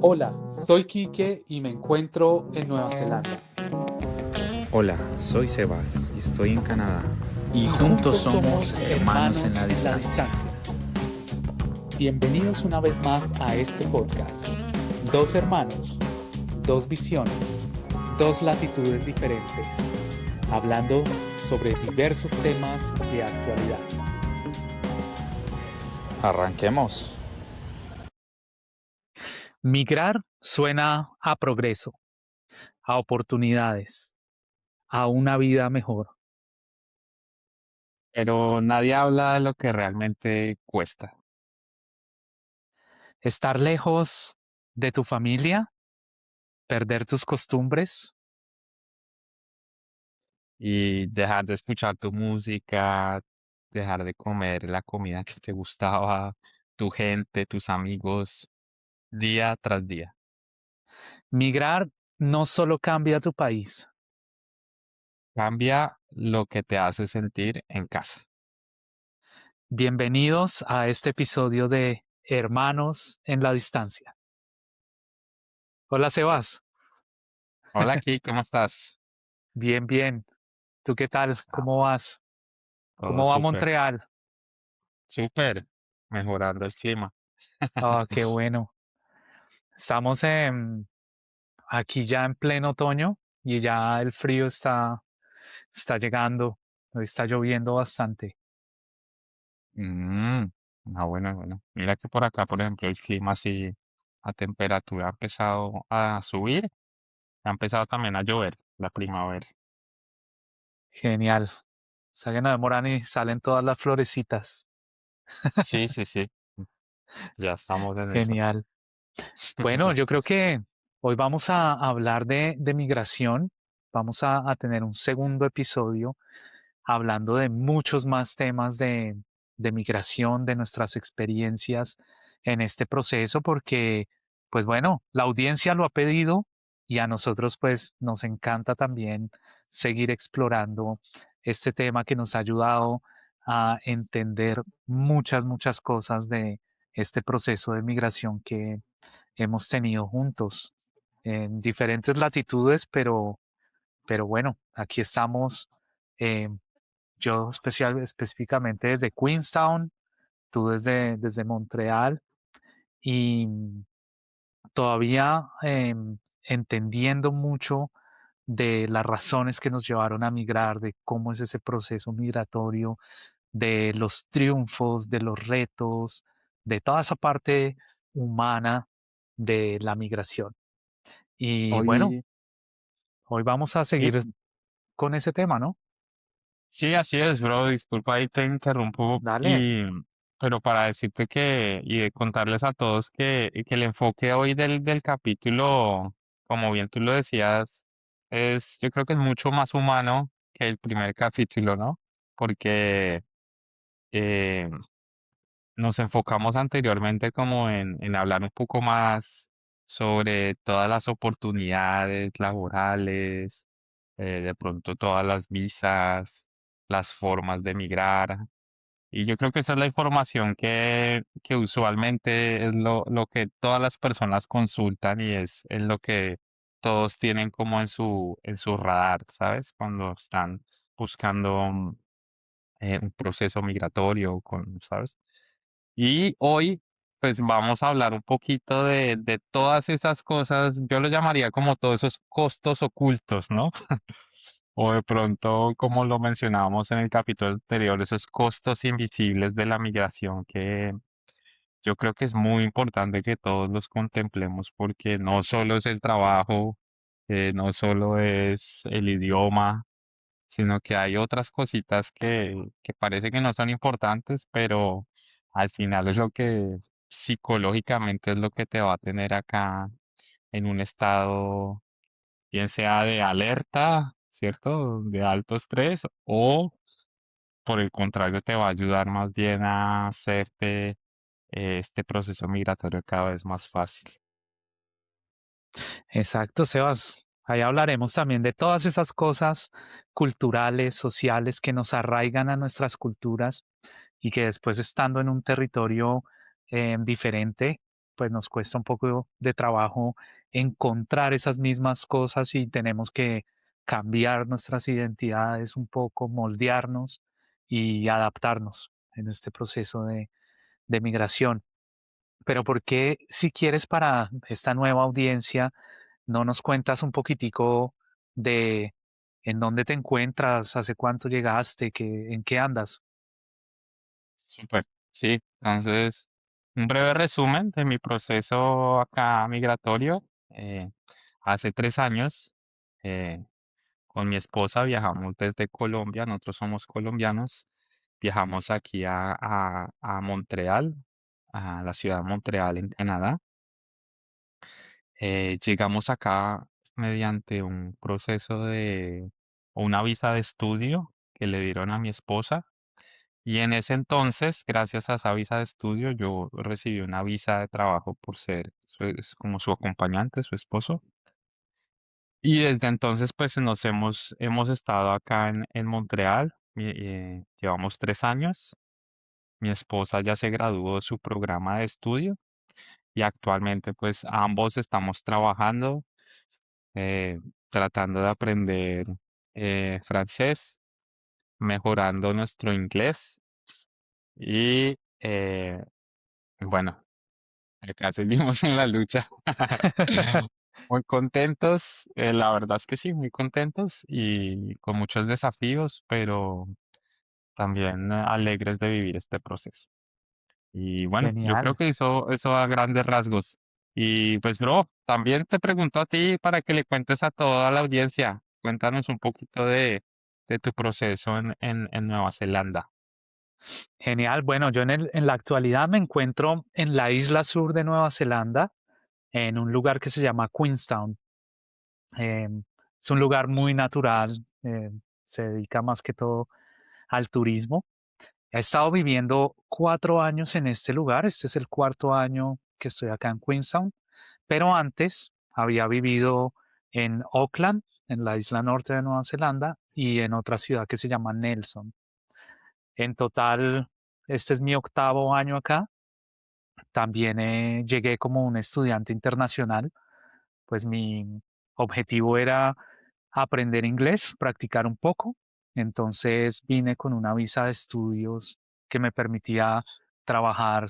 Hola, soy Quique y me encuentro en Nueva Zelanda. Hola, soy Sebas y estoy en Canadá. Y Y juntos juntos somos somos hermanos en hermanos la en la distancia. distancia. Bienvenidos una vez más a este podcast. Dos hermanos, dos visiones, dos latitudes diferentes, hablando sobre diversos temas de actualidad. Arranquemos. Migrar suena a progreso, a oportunidades, a una vida mejor. Pero nadie habla de lo que realmente cuesta. Estar lejos de tu familia, perder tus costumbres, Y dejar de escuchar tu música, dejar de comer la comida que te gustaba, tu gente, tus amigos, día tras día. migrar no solo cambia tu país. Cambia lo que te hace sentir en casa. Bienvenidos a este episodio de Hermanos en la Distancia. Hola Sebas, Hola, aquí, ¿cómo estás? bien, bien. ¿Tú qué tal? Ah, ¿Cómo vas? todo ¿Cómo va súper, Montreal? súper, mejorando el clima. Ah, qué bueno. Estamos aquí ya en pleno otoño y ya el frío está llegando. Hoy está lloviendo bastante. Mm, bueno, bueno. Mira que por acá, por ejemplo, el clima así, la temperatura ha empezado a subir. Ha empezado también a llover la primavera. Genial. O sea que no demoran y salen todas las florecitas. Sí, sí, sí. Ya estamos en eso. Genial. Bueno, yo creo que hoy vamos a hablar de migración. Vamos a tener un segundo episodio hablando de muchos más temas de migración, de nuestras experiencias en este proceso, porque, pues bueno, la audiencia lo ha pedido y a nosotros pues nos encanta también seguir explorando este tema que nos ha ayudado a entender muchas cosas de este proceso de migración que hemos tenido juntos en diferentes latitudes, pero bueno, aquí estamos. eh, yo específicamente desde Queenstown, tú desde Montreal y todavía entendiendo mucho de las razones que nos llevaron a migrar, de cómo es ese proceso migratorio, de los triunfos, de los retos, de toda esa parte humana de la migración. Y bueno, Hoy, hoy vamos a sí, seguir con ese tema, ¿no? sí, así es, bro. Disculpa ahí te interrumpo Dale. pero para decirte que, y de contarles a todos que el enfoque hoy del capítulo, como bien tú lo decías, yo creo que es mucho más humano que el primer capítulo, ¿no? Porque, eh, nos enfocamos anteriormente como en hablar un poco más sobre todas las oportunidades laborales, de pronto todas las visas, las formas de migrar. Y yo creo que esa es la información que usualmente es lo que todas las personas consultan y es lo que todos tienen como en su radar, ¿sabes? Cuando están buscando un proceso migratorio, ¿sabes? Y hoy, pues vamos a hablar un poquito de todas esas cosas, yo lo llamaría como todos esos costos ocultos, ¿no? O de pronto, como lo mencionábamos en el capítulo anterior, esos costos invisibles de la migración que yo creo que es muy importante que todos los contemplemos porque no solo es el trabajo, no solo es el idioma, sino que hay otras cositas que parece que no son importantes, pero al final es lo que psicológicamente es lo que te va a tener acá en un estado, bien sea de alerta, ¿cierto? De alto estrés, o por el contrario te va a ayudar más bien a hacerte este proceso migratorio cada vez más fácil. Exacto, Sebas. Ahí hablaremos también de todas esas cosas culturales, sociales que nos arraigan a nuestras culturas y que después estando en un territorio diferente pues nos cuesta un poco de trabajo encontrar esas mismas cosas y tenemos que cambiar nuestras identidades un poco, moldearnos y adaptarnos en este proceso de migración. Pero ¿por qué, si quieres, para esta nueva audiencia, no nos cuentas un poquitico de en dónde te encuentras, hace cuánto llegaste, en qué andas? Súper. Sí, entonces, un breve resumen de mi proceso acá migratorio. Hace 3 años, eh, con mi esposa viajamos desde Colombia, nosotros somos colombianos, viajamos aquí a Montreal, a la ciudad de Montreal en Canadá. Llegamos acá mediante un proceso o una visa de estudio que le dieron a mi esposa. Y en ese entonces, gracias a esa visa de estudio, yo recibí una visa de trabajo por ser es como su acompañante, su esposo. Y desde entonces, pues hemos estado acá en Montreal. Llevamos 3 años. Mi esposa ya se graduó de su programa de estudio y actualmente, pues ambos estamos trabajando, eh, tratando de aprender francés, mejorando nuestro inglés y bueno, acá seguimos en la lucha. Muy contentos, la verdad es que sí, muy contentos y con muchos desafíos, pero también alegres de vivir este proceso. Y bueno, yo creo Genial. que eso a grandes rasgos. Y pues, bro, también te pregunto a ti para que le cuentes a toda la audiencia. Cuéntanos un poquito de tu proceso en Nueva Zelanda. Genial. Bueno, yo en la actualidad me encuentro en la isla sur de Nueva Zelanda, en un lugar que se llama Queenstown. Em, es un lugar muy natural, se dedica más que todo al turismo. He estado viviendo 4 años en este lugar, este es el cuarto año que estoy acá en Queenstown, pero antes había vivido en Auckland, en la isla norte de Nueva Zelanda, y en otra ciudad que se llama Nelson. En total, este es mi octavo año acá. También llegué como un estudiante internacional, pues mi objetivo era aprender inglés, practicar un poco. Entonces vine con una visa de estudios que me permitía trabajar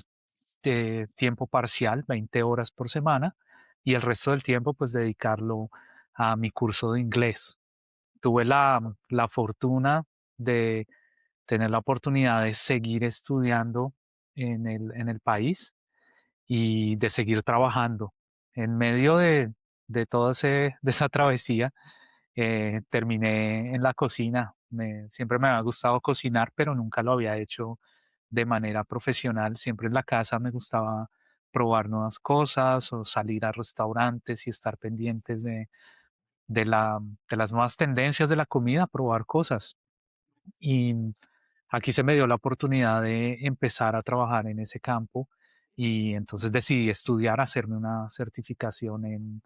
de tiempo parcial, 20 horas por semana, y el resto del tiempo pues dedicarlo a mi curso de inglés. Tuve la fortuna de tener la oportunidad de seguir estudiando en el país y de seguir trabajando. En medio de toda de esa travesía, terminé en la cocina. Siempre me había gustado cocinar, pero nunca lo había hecho de manera profesional. Siempre en la casa me gustaba probar nuevas cosas o salir a restaurantes y estar pendientes de, la, de las nuevas tendencias de la comida, probar cosas. Y aquí se me dio la oportunidad de empezar a trabajar en ese campo y entonces decidí estudiar, hacerme una certificación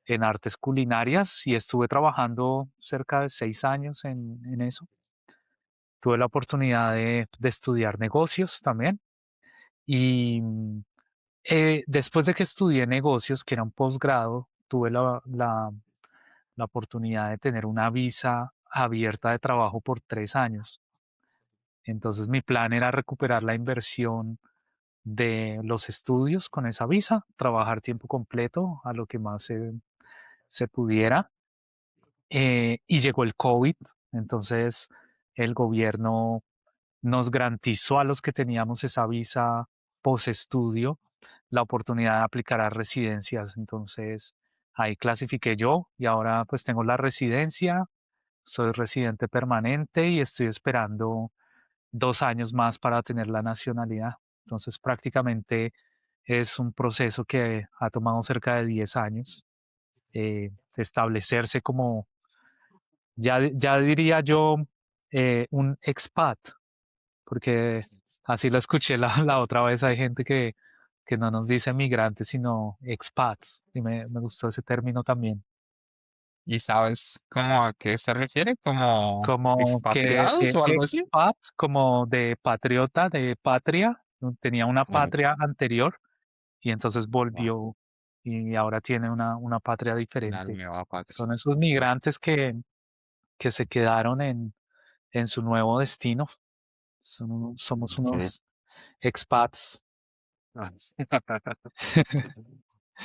en artes culinarias y estuve trabajando cerca de 6 años en eso. Tuve la oportunidad de estudiar negocios también y después de que estudié negocios, que era un posgrado, tuve la oportunidad de tener una visa abierta de trabajo por 3 años. Entonces mi plan era recuperar la inversión de los estudios con esa visa, trabajar tiempo completo a lo que más se pudiera. Y llegó el COVID, entonces el gobierno nos garantizó a los que teníamos esa visa post-estudio la oportunidad de aplicar a residencias. Entonces ahí clasifiqué yo y ahora pues tengo la residencia, soy residente permanente y estoy esperando 2 años más para tener la nacionalidad. Entonces prácticamente es un proceso que ha tomado cerca de 10 años establecerse como ya diría yo, un expat, porque así lo escuché la otra vez. Hay gente que no nos dice migrantes, sino expats, y me gustó ese término también. ¿Y sabes cómo a qué se refiere? ¿Como Como que expatriados o algo así? expat, como de patriota, de patria, ¿no? Tenía una Claro. patria anterior y entonces Wow, volvió y ahora tiene una patria una diferente. nueva patria. Son esos migrantes que se quedaron en su nuevo destino. Somos Sí. unos expats.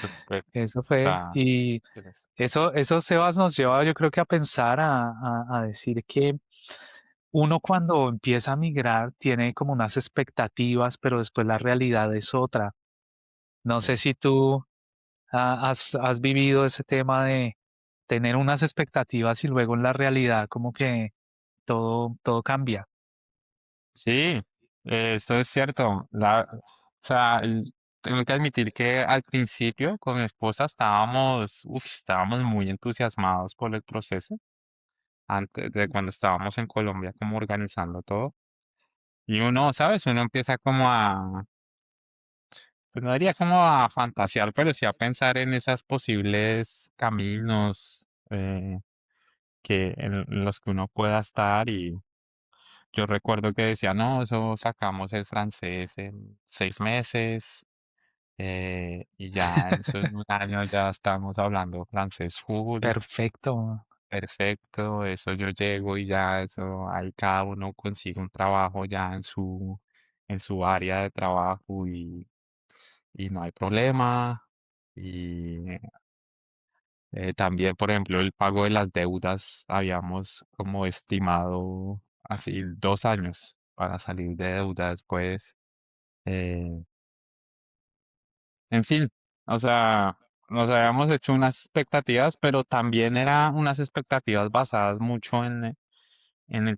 Perfecto. Eso fue. Está, Y tienes- eso, Sebas, nos lleva, yo creo que a pensar, a decir que uno cuando empieza a migrar tiene como unas expectativas, pero después la realidad es otra. No sé sí. si tú has vivido ese tema de tener unas expectativas y luego en la realidad como que todo cambia. Sí, eso es cierto. O sea, tengo que admitir que al principio con mi esposa estábamos muy entusiasmados por el proceso, antes de cuando estábamos en Colombia, como organizando todo. Y uno, ¿sabes? Uno empieza como pues no diría como a fantasear, pero sí a pensar en esos posibles caminos en los que uno pueda estar. Y yo recuerdo que decía, no, eso sacamos el francés en 6 meses. Y ya en un año ya estamos hablando francés full, Perfecto. perfecto, eso yo llego y ya eso, ahí cada uno consigue un trabajo ya en su área de trabajo y no hay problema. Y también, por ejemplo, el pago de las deudas, habíamos como estimado así 2 años para salir de deuda después. eh, En fin, o sea, nos habíamos hecho unas expectativas, pero también eran unas expectativas basadas mucho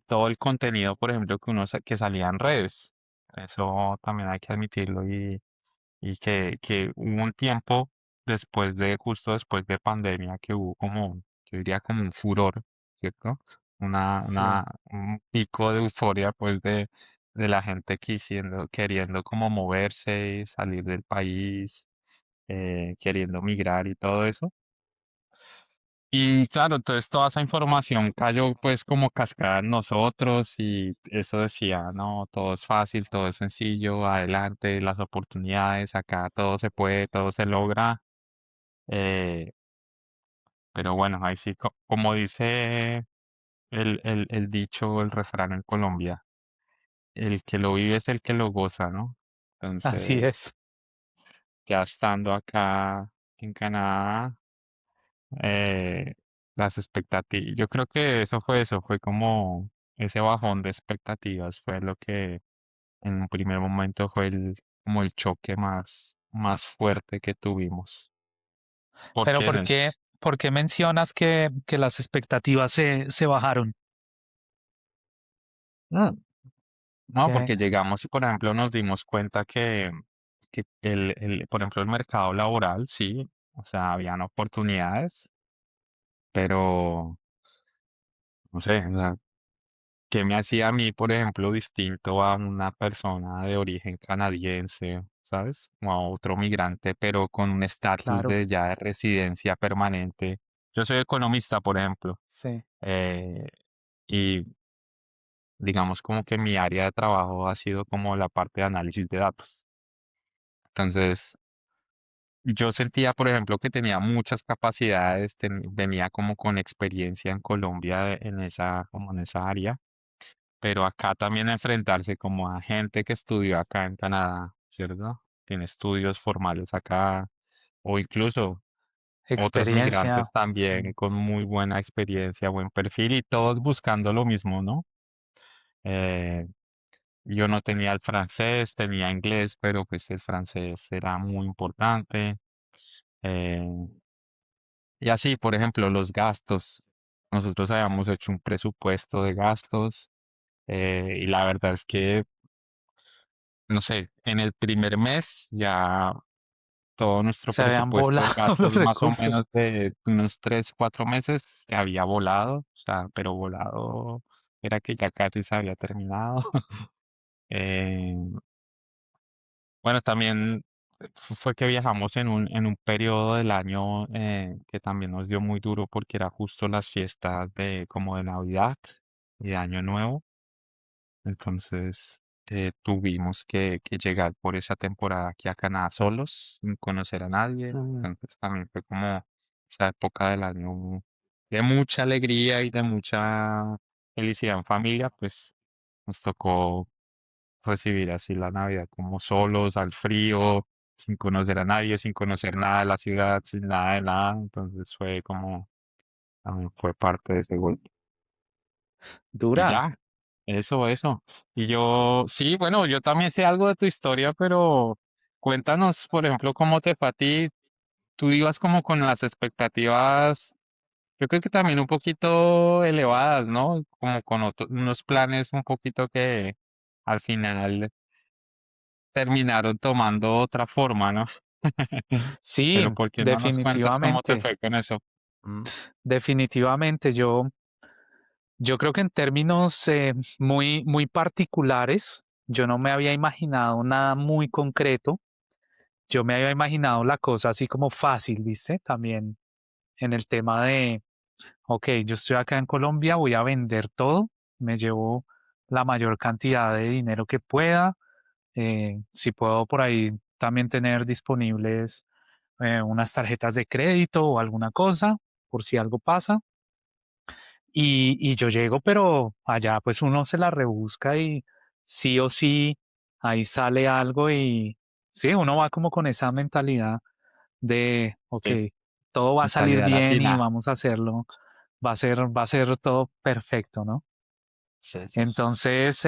todo el contenido, por ejemplo, que salía en redes. Eso también hay que admitirlo y que hubo un tiempo justo después de pandemia, que hubo como, yo diría como un furor, ¿cierto? Sí. Un pico de euforia, pues, de la gente queriendo como moverse y salir del país, queriendo migrar y todo eso. Y claro, entonces toda esa información cayó pues como cascada en nosotros y eso decía, no, todo es fácil, todo es sencillo, adelante, las oportunidades, acá todo se puede, todo se logra. eh, pero bueno, ahí sí, como dice el dicho, el refrán en Colombia, el que lo vive es el que lo goza, ¿no? Así Entonces, es. ya estando acá en Canadá, eh, las expectativas, yo creo que eso, fue como ese bajón de expectativas, fue lo que en un primer momento fue como el choque más fuerte que tuvimos. Pero Porque por qué mencionas que las expectativas se bajaron? Mm, no, Que, porque llegamos y por ejemplo nos dimos cuenta que por ejemplo el mercado laboral, sí, o sea, habían oportunidades, pero no sé, o sea, ¿qué me hacía a mí, por ejemplo, distinto a una persona de origen canadiense, ¿sabes? O a otro migrante, pero con un estatus claro, de ya de residencia permanente? Yo soy economista, por ejemplo, sí. eh, y digamos como que mi área de trabajo ha sido como la parte de análisis de datos. Entonces, yo sentía, por ejemplo, que tenía muchas capacidades, venía como con experiencia en Colombia como en esa área, pero acá también enfrentarse como a gente que estudió acá en Canadá, ¿cierto? Tiene estudios formales acá, o incluso otros Experiencia. migrantes también Mm. con muy buena experiencia, buen perfil y todos buscando lo mismo, ¿no? Eh, yo no tenía el francés, tenía inglés, pero pues el francés era muy importante. eh, y así, por ejemplo, los gastos. Nosotros habíamos hecho un presupuesto de gastos y la verdad es que no sé, en el primer mes ya todo nuestro Se habían presupuesto de volado gastos los más o menos recursos. de unos 3, 4 meses se había volado, o sea, pero volado era que ya casi se había terminado. Eh, bueno, también fue que viajamos en un periodo del año que también nos dio muy duro porque era justo las fiestas como de Navidad y de Año Nuevo. Entonces, tuvimos que llegar por esa temporada aquí a Canadá solos, sin conocer a nadie. Entonces también fue como esa época del año de mucha alegría y de mucha felicidad en familia, pues nos tocó recibir así la Navidad como solos, al frío, sin conocer a nadie, sin conocer nada de la ciudad, sin nada de nada. Entonces fue como, también fue parte de ese golpe. Y Dura. ya, eso. Y yo, sí, bueno, yo también sé algo de tu historia, pero cuéntanos, por ejemplo, cómo te fue a ti. Tú ibas como con las expectativas, yo creo que también un poquito elevadas, ¿no? Como con unos planes un poquito que al final terminaron tomando otra forma, ¿no? Sí, Pero ¿por qué no nos cuentas cómo te definitivamente, fue con eso? Mm, definitivamente. Yo creo que en términos muy, muy particulares, yo no me había imaginado nada muy concreto. Yo me había imaginado la cosa así como fácil, ¿viste? También en el tema de, ok, yo estoy acá en Colombia, voy a vender todo, me llevo la mayor cantidad de dinero que pueda. Si puedo por ahí también tener disponibles unas tarjetas de crédito o alguna cosa, por si algo pasa. Y yo llego, pero allá pues uno se la rebusca y sí o sí ahí sale algo y sí, uno va como con esa mentalidad de, ok, sí, todo va a salir mentalidad bien y latina. vamos a hacerlo, va a ser todo perfecto, ¿no? Sí, sí, sí. Entonces,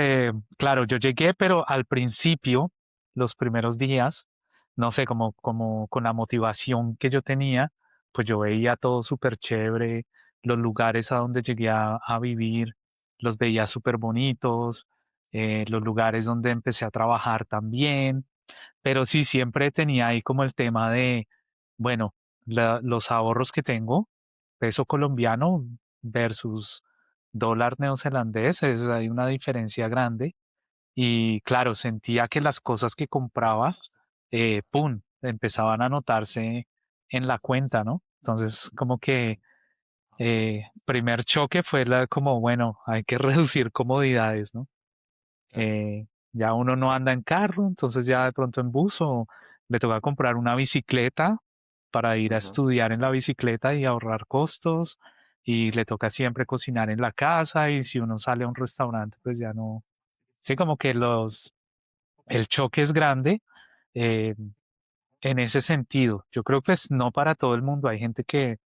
claro, yo llegué, pero al principio, los primeros días, no sé, como con la motivación que yo tenía, pues yo veía todo súper chévere, los lugares a donde llegué a vivir, los veía súper bonitos, los lugares donde empecé a trabajar también, pero sí, siempre tenía ahí como el tema de, bueno, los ahorros que tengo, peso colombiano versus dólar neozelandés, hay una diferencia grande. Y claro, sentía que las cosas que compraba, ¡pum!, empezaban a notarse en la cuenta, ¿no? Entonces, como que primer choque fue como, bueno, hay que reducir comodidades, ¿no? Ya uno no anda en carro, entonces ya de pronto en bus o le toca comprar una bicicleta para ir a Ujú. estudiar en la bicicleta y ahorrar costos y le toca siempre cocinar en la casa y si uno sale a un restaurante pues ya no, sí como que el choque es grande eh, en ese sentido. Yo creo que es no para todo el mundo, hay gente que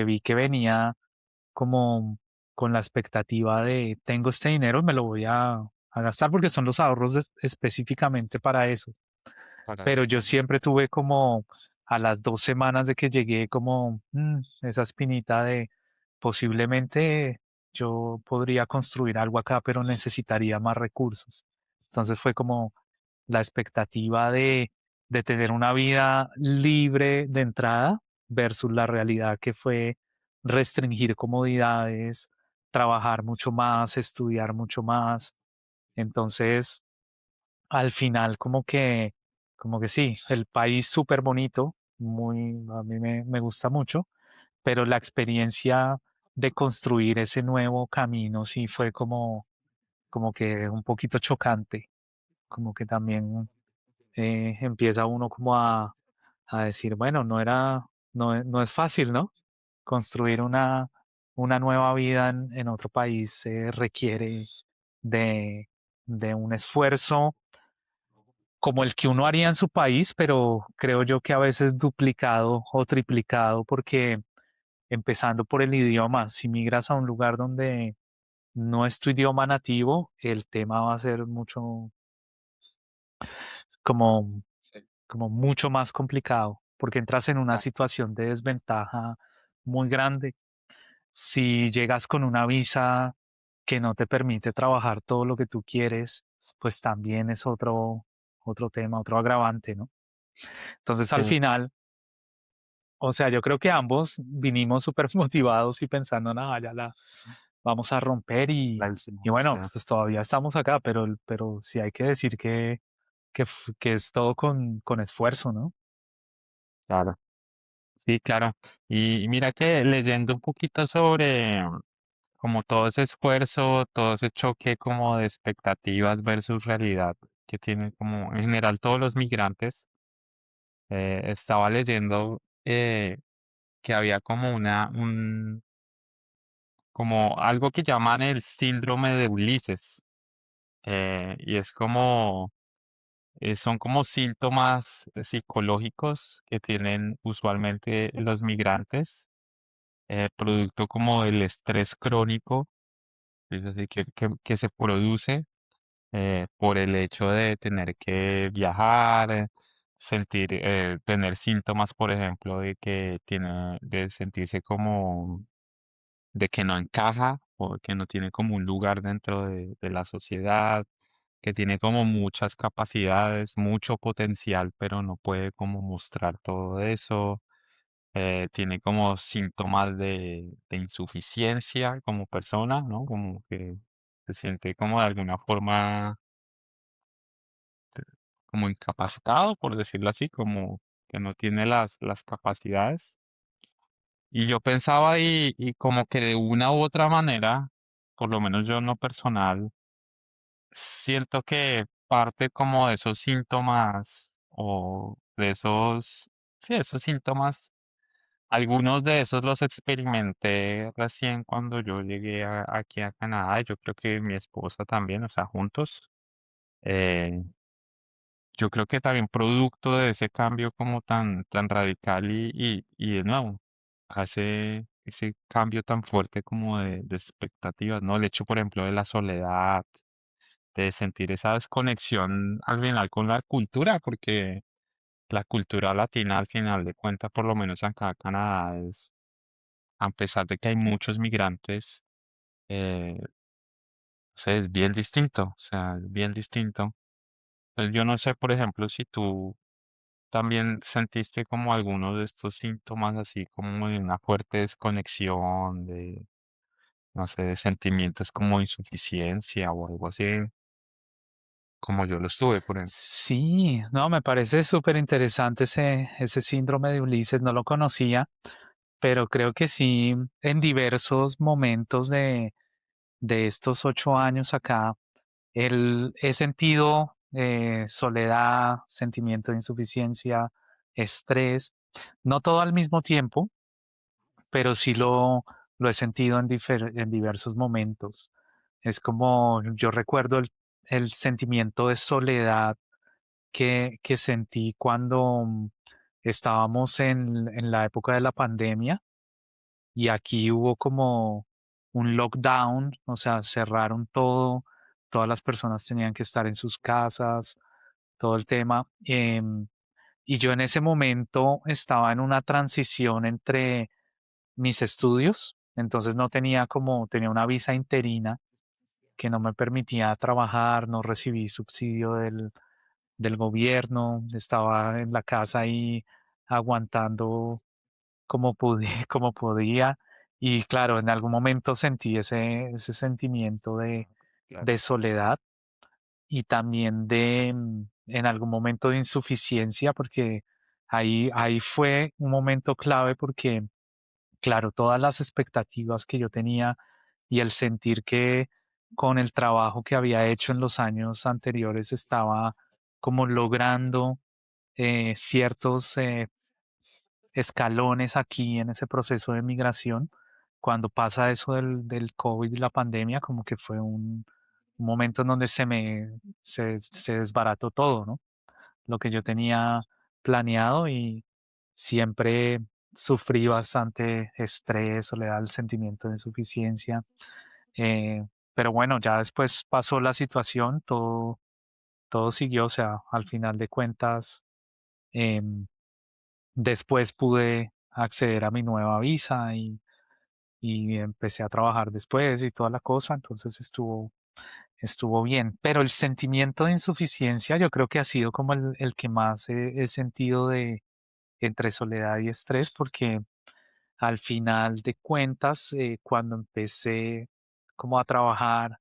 vi que venía como con la expectativa de tengo este dinero, me lo voy a gastar porque son los ahorros específicamente para eso. Para Pero eso. yo siempre tuve como a las 2 semanas de que llegué como esa espinita de posiblemente yo podría construir algo acá, pero necesitaría más recursos. Entonces fue como la expectativa de tener una vida libre de entrada versus la realidad que fue restringir comodidades, trabajar mucho más, estudiar mucho más. Entonces, al final, como que sí, el país súper bonito, muy, a mí me gusta mucho, pero la experiencia de construir ese nuevo camino sí fue como que un poquito chocante, como que también empieza uno como a decir, bueno, no es fácil, ¿no? Construir una nueva vida en otro país requiere de, de un esfuerzo como el que uno haría en su país, pero creo yo que a veces duplicado o triplicado, porque empezando por el idioma, si migras a un lugar donde no es tu idioma nativo, el tema va a ser mucho, como, Sí. como mucho más complicado, porque entras en una Claro. situación de desventaja muy grande. Si llegas con una visa que no te permite trabajar todo lo que tú quieres, pues también es otro tema, otro agravante, ¿no? Entonces, al Sí, final, o sea, yo creo que ambos vinimos súper motivados y pensando, nada, ya la vamos a romper la y hicimos, sí, bueno, pues todavía estamos acá, pero sí hay que decir que es todo con esfuerzo, ¿no? claro. Sí, claro. Y mira que leyendo un poquito sobre como todo ese esfuerzo, todo ese choque como de expectativas versus realidad que tienen como en general todos los migrantes. Estaba leyendo que había como como algo que llaman el síndrome de Ulises, y es como, son como síntomas psicológicos que tienen usualmente los migrantes, producto como del estrés crónico, es decir, que se produce por el hecho de tener que viajar, tener síntomas, por ejemplo, de sentirse como de que no encaja o que no tiene como un lugar dentro de la sociedad, que tiene como muchas capacidades, mucho potencial, pero no puede como mostrar todo eso. Tiene como síntomas de insuficiencia como persona, ¿no? Como que se siente como de alguna forma como incapacitado, por decirlo así, como que no tiene las capacidades. Y yo pensaba y como que de una u otra manera, por lo menos yo en lo personal, siento que parte como de esos síntomas o de esos, sí, esos síntomas, algunos de esos los experimenté recién cuando yo llegué aquí a Canadá y yo creo que mi esposa también, o sea, juntos. Eh, yo creo que también producto de ese cambio como tan radical y de nuevo, hace ese cambio tan fuerte como de expectativas, ¿no? El hecho, por ejemplo, de la soledad, de sentir esa desconexión al final con la cultura, porque la cultura latina al final de cuentas, por lo menos acá en Canadá, a pesar de que hay muchos migrantes, o sea, es bien distinto, o sea, es bien distinto. Entonces, yo no sé, por ejemplo, si tú también sentiste como algunos de estos síntomas así como de una fuerte desconexión, de, no sé, de sentimientos como insuficiencia o algo así, como yo lo estuve, por ejemplo. Sí, no, me parece súper interesante ese síndrome de Ulises, no lo conocía, pero creo que sí, en diversos momentos de estos 8 años acá, he sentido soledad, sentimiento de insuficiencia, estrés, no todo al mismo tiempo, pero sí lo he sentido en diversos momentos. Es como, yo recuerdo el sentimiento de soledad que sentí cuando estábamos en la época de la pandemia y aquí hubo como un lockdown, o sea, cerraron todo, todas las personas tenían que estar en sus casas, todo el tema. Y yo en ese momento estaba en una transición entre mis estudios, entonces no tenía tenía una visa interina que no me permitía trabajar, no recibí subsidio del gobierno, estaba en la casa ahí aguantando como pude, como podía. Y claro, en algún momento sentí ese sentimiento Claro. de soledad y también en algún momento de insuficiencia, porque ahí fue un momento clave porque, claro, todas las expectativas que yo tenía y el sentir que con el trabajo que había hecho en los años anteriores estaba como logrando ciertos escalones aquí en ese proceso de migración. Cuando pasa eso del COVID y la pandemia, como que fue un momento en donde se desbarató todo, ¿no? Lo que yo tenía planeado y siempre sufrí bastante estrés, soledad, el sentimiento de insuficiencia. Pero bueno, ya después pasó la situación, todo siguió, o sea, al final de cuentas, em, después pude acceder a mi nueva visa y empecé a trabajar después y toda la cosa, entonces estuvo bien. Pero el sentimiento de insuficiencia yo creo que ha sido como el que más he sentido entre soledad y estrés, porque al final de cuentas, cuando empecé como a trabajar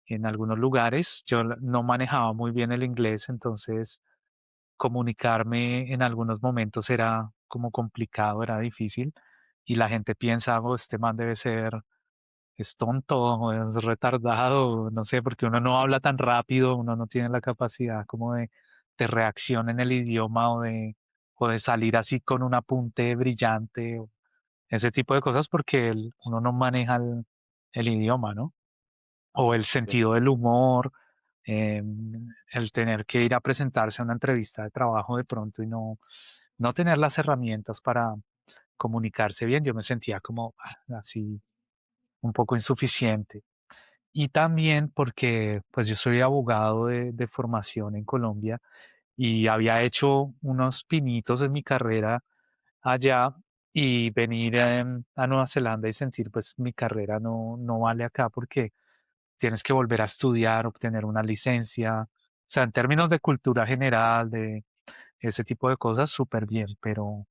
en algunos lugares, yo no manejaba muy bien el inglés, entonces comunicarme en algunos momentos era como complicado, era difícil y la gente piensa, oh, este man debe ser es tonto, o es retardado, no sé, porque uno no habla tan rápido, uno no tiene la capacidad como de reacción en el idioma o de salir así con un apunte brillante, o ese tipo de cosas, porque uno no maneja el idioma, ¿no? O el Sí, sentido del humor, el tener que ir a presentarse a una entrevista de trabajo de pronto y no tener las herramientas para comunicarse bien, yo me sentía como así un poco insuficiente. Y también porque pues yo soy abogado de formación en Colombia y había hecho unos pinitos en mi carrera allá y venir a Nueva Zelanda y sentir pues mi carrera no vale acá porque tienes que volver a estudiar, obtener una licencia. O sea, en términos de cultura general, de ese tipo de cosas, súper bien, pero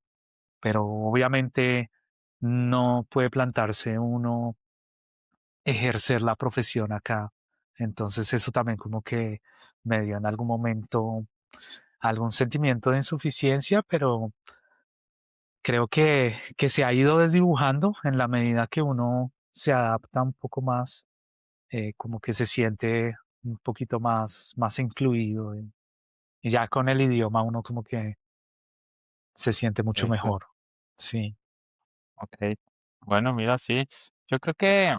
obviamente no puede plantarse uno ejercer la profesión acá. Entonces eso también como que me dio en algún momento algún sentimiento de insuficiencia, pero creo que se ha ido desdibujando en la medida que uno se adapta un poco más, como que se siente un poquito más incluido y ya con el idioma uno como que se siente mucho sí, mejor. Sí. ok. Bueno, mira, sí. Yo creo que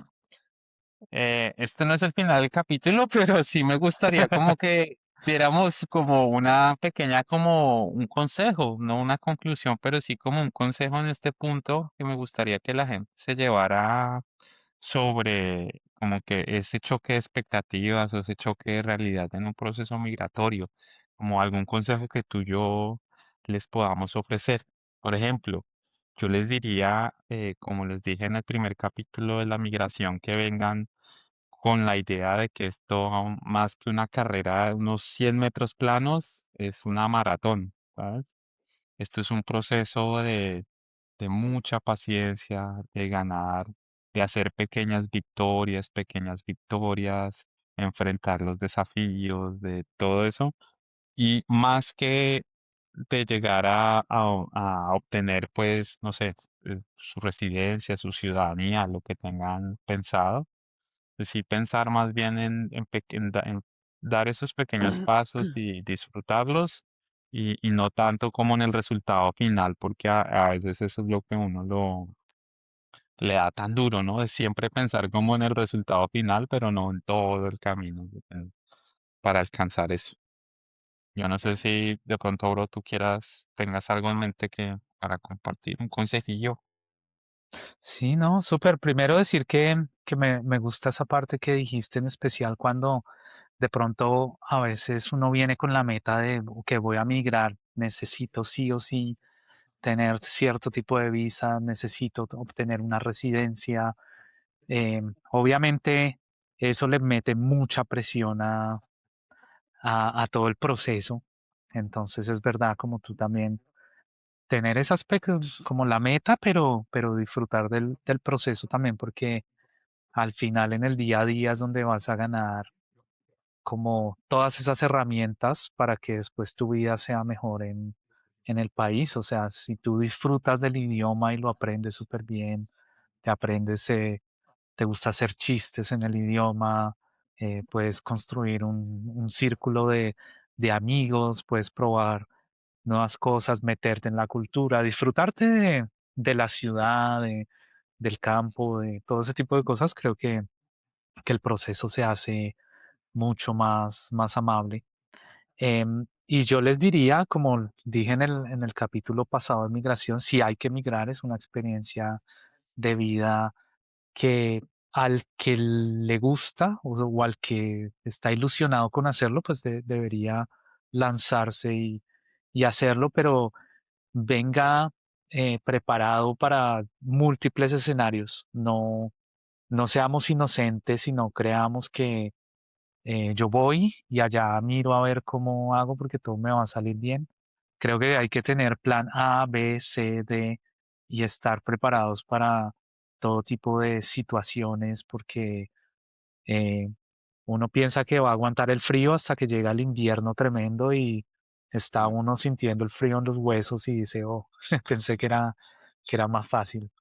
este no es el final del capítulo, pero sí me gustaría como que diéramos como una pequeña, como un consejo, no una conclusión, pero sí como un consejo en este punto que me gustaría que la gente se llevara sobre como que ese choque de expectativas o ese choque de realidad en un proceso migratorio, como algún consejo que tú y yo les podamos ofrecer. Por ejemplo, yo les diría, como les dije en el primer capítulo de la migración, que vengan con la idea de que esto, más que una carrera de unos 100 metros planos, es una maratón, ¿sabes? Esto es un proceso de mucha paciencia, de ganar, de hacer pequeñas victorias, enfrentar los desafíos, de todo eso. Y más que de llegar a obtener, pues, no sé, su residencia, su ciudadanía, lo que tengan pensado, pues sí pensar más bien en dar esos pequeños pasos y disfrutarlos y no tanto como en el resultado final, porque a veces eso es lo que uno le da tan duro, ¿no? De siempre pensar como en el resultado final, pero no en todo el camino para alcanzar eso. Yo no sé si de pronto, bro, tú tengas algo en mente que para compartir, un consejillo. Sí, no, súper. Primero decir que me gusta esa parte que dijiste en especial cuando de pronto a veces uno viene con la meta de que voy a migrar, necesito sí o sí tener cierto tipo de visa, necesito obtener una residencia. Obviamente eso le mete mucha presión a todo el proceso. Entonces es verdad, como tú también, tener ese aspecto como la meta, pero disfrutar del proceso también, porque al final en el día a día es donde vas a ganar como todas esas herramientas para que después tu vida sea mejor en el país. O sea, si tú disfrutas del idioma y lo aprendes súper bien, te aprendes, te gusta hacer chistes en el idioma, puedes construir un círculo de amigos, puedes probar nuevas cosas, meterte en la cultura, disfrutarte de la ciudad, del campo, de todo ese tipo de cosas, creo que el proceso se hace mucho más amable. Y yo les diría, como dije en el capítulo pasado de migración, si hay que migrar, es una experiencia de vida que al que le gusta o al que está ilusionado con hacerlo, pues debería lanzarse y hacerlo, pero venga preparado para múltiples escenarios. No seamos inocentes y no creamos que yo voy y allá miro a ver cómo hago porque todo me va a salir bien. Creo que hay que tener plan A, B, C, D y estar preparados para todo tipo de situaciones porque eh, uno piensa que va a aguantar el frío hasta que llega el invierno tremendo y está Sí, uno sintiendo el frío en los huesos y dice, oh, pensé que era más fácil.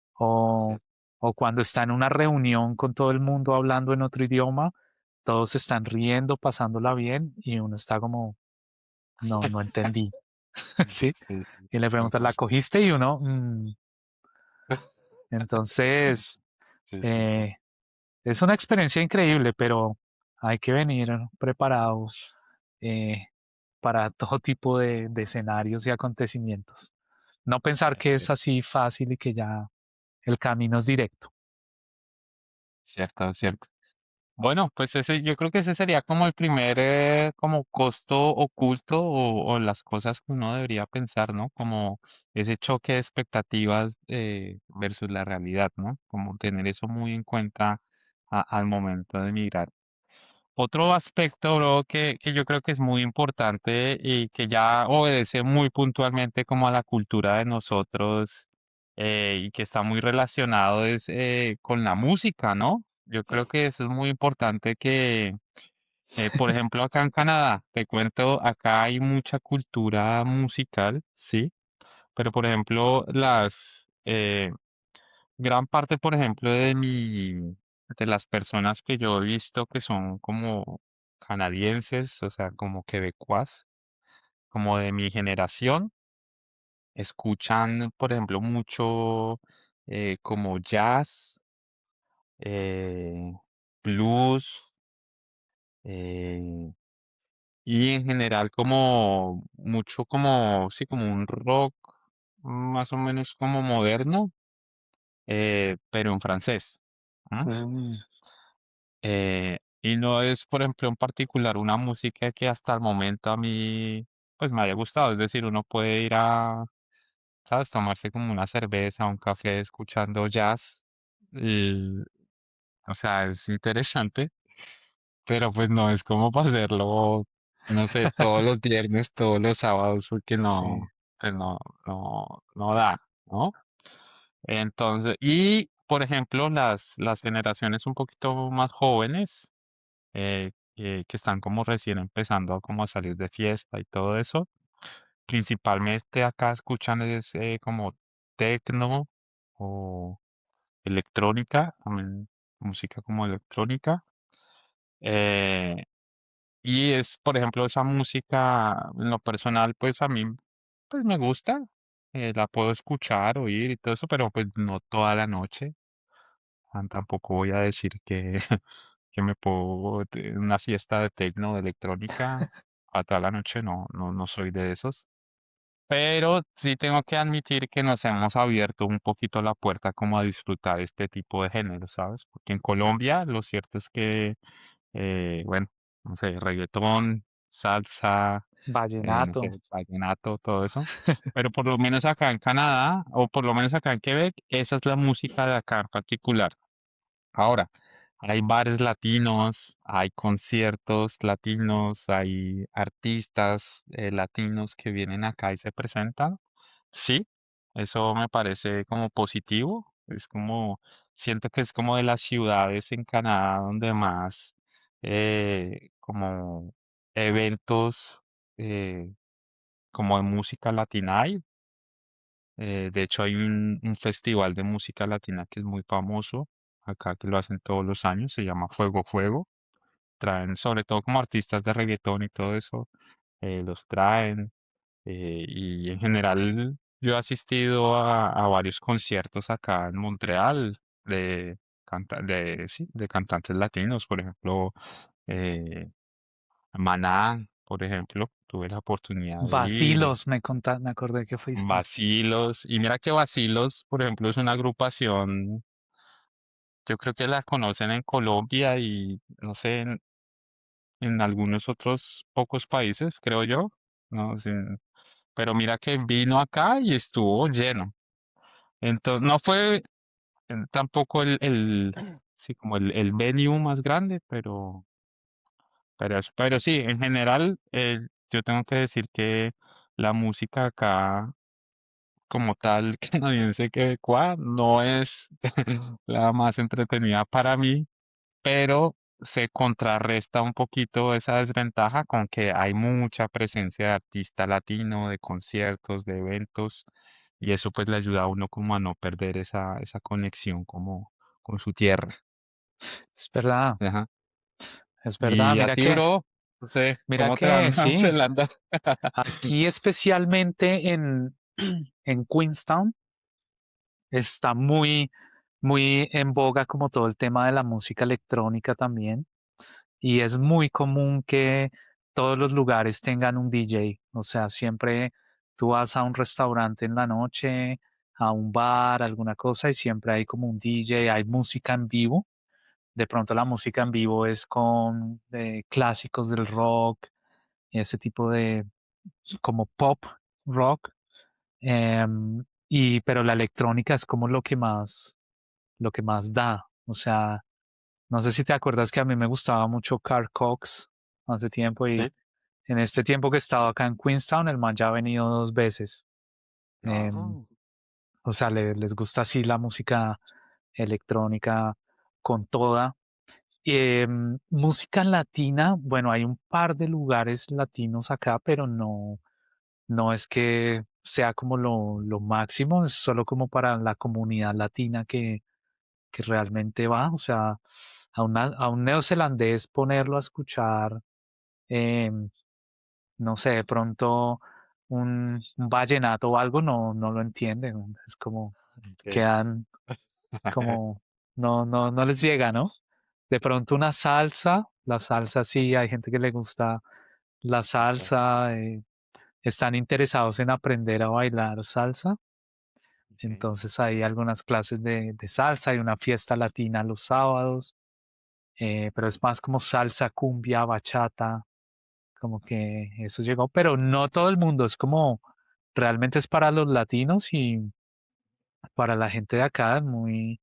así O es. O cuando está en una reunión con todo el mundo hablando en otro idioma, todos están riendo, pasándola bien y uno está como, no, no entendí, ¿sí? Sí, sí, Y le preguntan, ¿la total. cogiste? Y uno, entonces, Sí, sí, sí. eh, es una experiencia increíble, pero hay que venir preparados eh, para todo tipo de escenarios y acontecimientos. No pensar Es que es cierto, así fácil y que ya el camino es directo. cierto, cierto. Bueno, pues ese, yo creo que ese sería como el primer como costo oculto o las cosas que uno debería pensar, ¿no? Como ese choque de expectativas versus la realidad, ¿no? Como tener eso muy en cuenta al momento de emigrar. Otro aspecto, bro, que yo creo que es muy importante y que ya obedece muy puntualmente como a la cultura de nosotros y que está muy relacionado es con la música, ¿no? Yo creo que eso es muy importante que, por ejemplo, acá en Canadá, te cuento, acá hay mucha cultura musical, ¿sí? Pero, por ejemplo, gran parte, por ejemplo, de las personas que yo he visto que son como canadienses, o sea, como quebecuas, como de mi generación, escuchan, por ejemplo, mucho como jazz, eh, blues, eh, y en general como mucho como, sí, como un rock más o menos como moderno, pero en francés. ¿Ah? Mm. Y no es, por ejemplo, en particular una música que hasta el momento a mí, pues me haya gustado. Es decir, uno puede ir a, ¿sabes? Tomarse como una cerveza, un café escuchando jazz. Y, o sea, es interesante, pero pues no es como para hacerlo, no sé, todos los viernes, todos los sábados, porque Sí, no, pues no da, ¿no? Entonces, y por ejemplo, las generaciones un poquito más jóvenes, que están como recién empezando como a salir de fiesta y todo eso. Principalmente acá escuchan es como techno o electrónica, también música como electrónica. eh, y es, por ejemplo, esa música en lo personal, pues a mí pues me gusta, la puedo escuchar, oír y todo eso, pero pues no toda la noche. Tampoco voy a decir que que me puedo una fiesta de techno, de electrónica a toda la noche, no soy de esos. Pero sí tengo que admitir que nos hemos abierto un poquito la puerta como a disfrutar este tipo de género, ¿sabes? Porque en Colombia lo cierto es que, bueno, no sé, reggaetón, salsa, no vallenato. sé, vallenato, todo eso. Pero por lo menos acá en Canadá, o por lo menos acá en Quebec, esa es la música de acá en particular. Ahora, hay bares latinos, hay conciertos latinos, hay artistas latinos que vienen acá y se presentan. Sí, eso me parece como positivo. Es como, siento que es como de las ciudades en Canadá donde más como eventos como de música latina hay. De hecho, hay un festival de música latina que es muy famoso acá, que lo hacen todos los años, se llama Fuego Fuego. Traen sobre todo como artistas de reggaetón y todo eso, los traen. Y en general yo he asistido a varios conciertos acá en Montreal sí, de cantantes latinos, por ejemplo, eh, Maná, por ejemplo, tuve la oportunidad de ir. Vacilos, me acordé que fuiste. Vacilos, y mira que Vacilos, por ejemplo, es una agrupación, yo creo que la conocen en Colombia y no sé, en algunos otros pocos países, creo yo, no sé, pero mira que vino acá y estuvo lleno. Entonces, no fue tampoco sí, como el venue más grande, pero sí, en general, yo tengo que decir que la música acá como tal canadiense quebecoa no es la más entretenida para mí, pero se contrarresta un poquito esa desventaja con que hay mucha presencia de artista latino, de conciertos, de eventos. y eso pues le ayuda a uno como a no perder esa conexión como con su tierra. Es verdad, Ajá. es verdad. Y a ti, bro, no sé, Mira ¿cómo te va en que Nueva sí, Zelanda? aquí especialmente en Queenstown está muy en boga como todo el tema de la música electrónica también. Y es muy común que todos los lugares tengan un DJ. O sea, siempre tú vas a un restaurante en la noche, a un bar, alguna cosa, y siempre hay como un DJ, hay música en vivo. De pronto la música en vivo es con clásicos del rock, ese tipo de como pop rock. Pero la electrónica es como lo que más da. O sea, no sé si te acuerdas que a mí me gustaba mucho Carl Cox hace tiempo y Sí. en este tiempo que he estado acá en Queenstown, el man ya ha venido 2 veces. Em, Ah, o sea, les gusta así la música electrónica con toda. Música latina, bueno, hay un par de lugares latinos acá, pero no es que sea como lo máximo, es solo como para la comunidad latina que realmente va. O sea, a un neozelandés ponerlo a escuchar, em, no sé, de pronto un vallenato o algo, no lo entienden. Es como, ok. quedan como, no les llega, ¿no? De pronto una salsa, la salsa sí, hay gente que le gusta la Ok, salsa, están interesados en aprender a bailar salsa. ok, Entonces hay algunas clases de salsa, hay una fiesta latina los sábados, pero es más como salsa, cumbia, bachata, como que eso llegó, pero no todo el mundo, es como realmente es para los latinos y para la gente de acá muy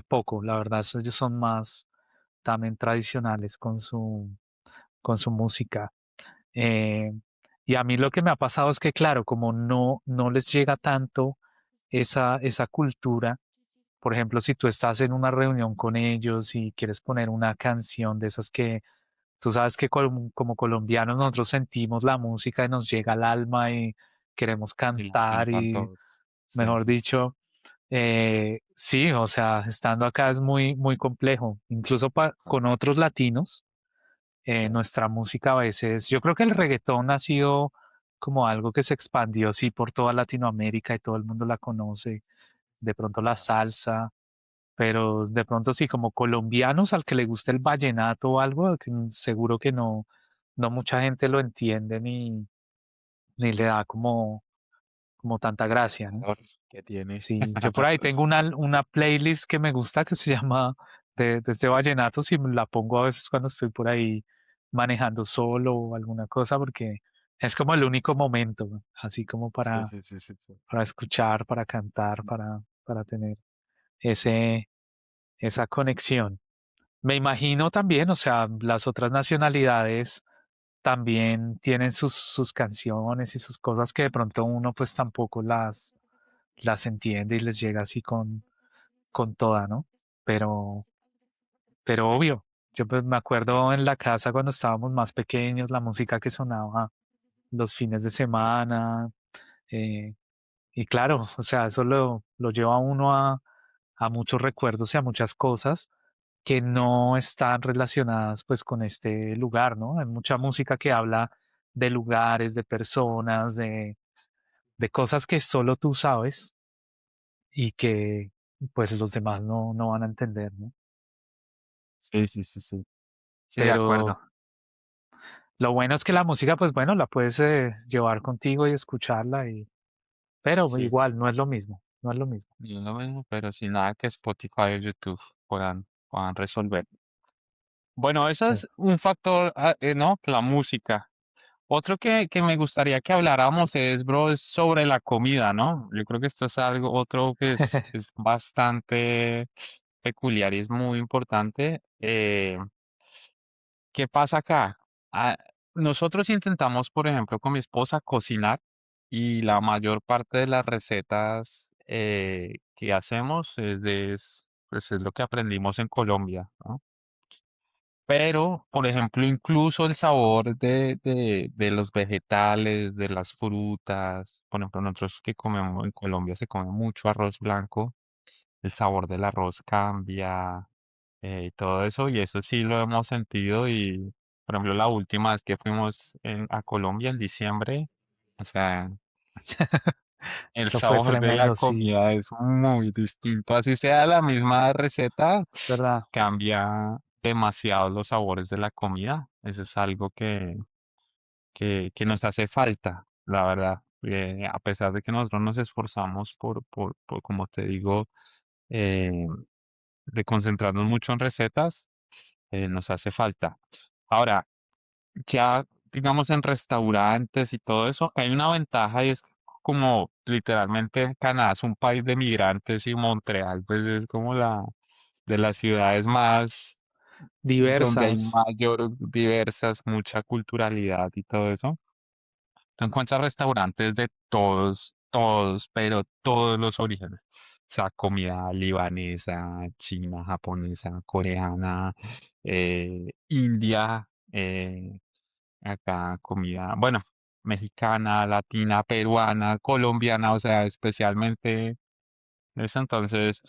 poco, la verdad, ellos son más también tradicionales con su música. Eh, y a mí lo que me ha pasado es que, claro, como no les llega tanto esa cultura. Por ejemplo, si tú estás en una reunión con ellos y quieres poner una canción de esas que tú sabes que como colombianos nosotros sentimos la música y nos llega al alma y queremos y la cantar cantan y, todos. Sí, mejor sí, sí. dicho, sí, o sea, estando acá es muy complejo. Incluso con otros latinos, Sí, nuestra música a veces, yo creo que el reggaetón ha sido como algo que se expandió así por toda Latinoamérica y todo el mundo la conoce. De pronto la claro. salsa, pero de pronto sí, como colombianos al que le guste el vallenato o algo, que seguro que no mucha gente lo entiende ni le da como tanta El gracia, ¿no? valor que tiene. Sí, yo por ahí tengo una playlist que me gusta que se llama de este vallenato, si la pongo a veces cuando estoy por ahí manejando solo o alguna cosa, porque es como el único momento, ¿no? Así como Sí, sí, sí, sí, sí. para escuchar, para cantar, para tener ese, esa conexión. Me imagino también, o sea, las otras nacionalidades también tienen sus canciones y sus cosas que de pronto uno pues tampoco las entiende y les llega así con toda, ¿no? Pero, pero obvio, yo pues me acuerdo en la casa cuando estábamos más pequeños, la música que sonaba los fines de semana, eh, y claro, o sea, eso lo lleva a uno a muchos recuerdos y a muchas cosas que no están relacionadas pues con este lugar, ¿no? Hay mucha música que habla de lugares, de personas, de cosas que solo tú sabes y que pues los demás no van a entender, ¿no? Sí, sí, sí, sí. Sí, de Pero acuerdo. lo bueno es que la música, pues bueno, la puedes llevar contigo y escucharla, pero Sí. igual no es lo mismo, no es lo mismo. No es lo mismo, pero sin nada que Spotify o YouTube puedan resolver. Bueno, eso Eh, es un factor, ¿no? La música. Otro que me gustaría que habláramos es, bro, es sobre la comida, ¿no? Yo creo que esto es algo, otro que es bastante peculiar y es muy importante. ¿Qué pasa acá? Ah, nosotros intentamos, por ejemplo, con mi esposa cocinar y la mayor parte de las recetas que hacemos pues es lo que aprendimos en Colombia, ¿no? Pero, por ejemplo, incluso el sabor de los vegetales, de las frutas, por ejemplo, nosotros que comemos en Colombia se come mucho arroz blanco, el sabor del arroz cambia, y todo eso, y eso sí lo hemos sentido y, por ejemplo, la última vez que fuimos a Colombia en diciembre, o sea, el Eso fue sabor de la tremendo, sí, comida es muy distinto, así sea la misma receta, es verdad. cambia demasiado los sabores de la comida, eso es algo que nos hace falta, la verdad. A pesar de que nosotros nos esforzamos por, como te digo, eh, de concentrarnos mucho en recetas, nos hace falta. Ahora, ya digamos en restaurantes y todo eso, hay una ventaja y es como literalmente Canadá es un país de migrantes y Montreal pues es como la de las ciudades más donde hay Diversas. mayor diversas, mucha culturalidad y todo eso. Tú encuentras restaurantes de todos, todos, pero todos los orígenes. O sea, comida libanesa, china, japonesa, coreana, india, acá comida, bueno, mexicana, latina, peruana, colombiana, o sea, especialmente eso. Entonces,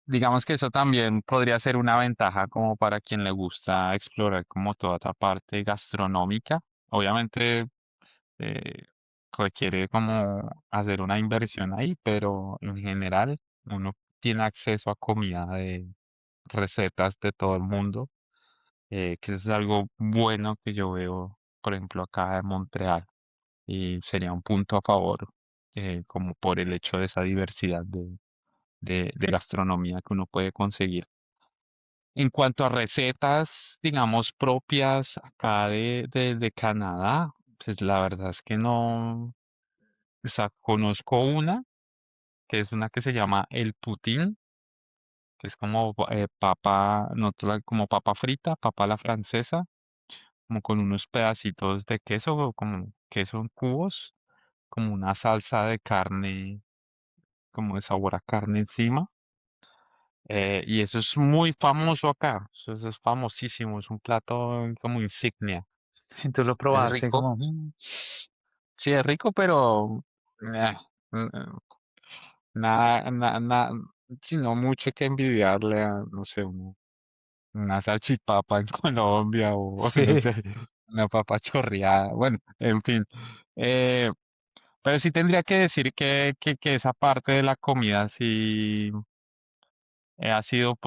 digamos que eso también podría ser una ventaja como para quien le gusta explorar como toda esta parte gastronómica. Obviamente eh, requiere como hacer una inversión ahí, pero en general uno tiene acceso a comida de recetas de todo el mundo, que eso es algo bueno que yo veo, por ejemplo, acá en Montreal, y sería un punto a favor, como por el hecho de esa diversidad de gastronomía que uno puede conseguir. En cuanto a recetas, digamos, propias acá de Canadá, pues la verdad es que no. O sea, conozco una, que es una que se llama el poutine, que es como papa, no, como papa frita, papa a la francesa, como con unos pedacitos de queso, o como queso en cubos, como una salsa de carne, como de sabor a carne encima. Y eso es muy famoso acá, eso es famosísimo, es un plato como insignia. Y tú lo Es probaste rico, como, sí es rico, pero eh, nada, sino mucho que envidiarle a, no sé, una salchipapa en Colombia o no sí. sé, una papa chorreada, bueno, en fin. Eh, pero sí tendría que decir que esa parte de la comida sí ha sido,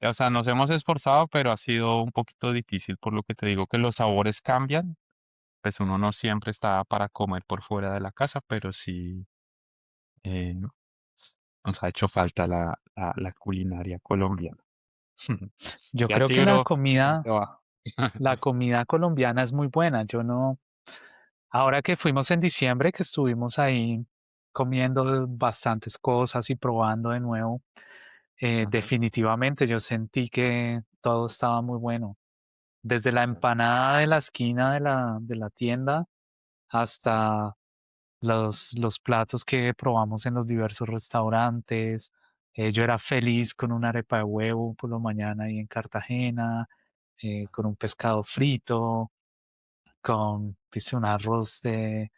o sea, nos hemos esforzado, pero ha sido un poquito difícil, por lo que te digo que los sabores cambian, pues uno no siempre está para comer por fuera de la casa, pero sí eh, nos ha hecho falta la culinaria colombiana. Yo ¿Y a creo ti, que bro? ¿Cómo te va? la comida colombiana es muy buena. Yo no, ahora que fuimos en diciembre, que estuvimos ahí comiendo bastantes cosas y probando de nuevo, Ajá, definitivamente yo sentí que todo estaba muy bueno. Desde la sí. empanada de la esquina de la tienda hasta los platos que probamos en los diversos restaurantes. Yo era feliz con una arepa de huevo por la mañana ahí en Cartagena, con un pescado frito, con, viste, un arroz de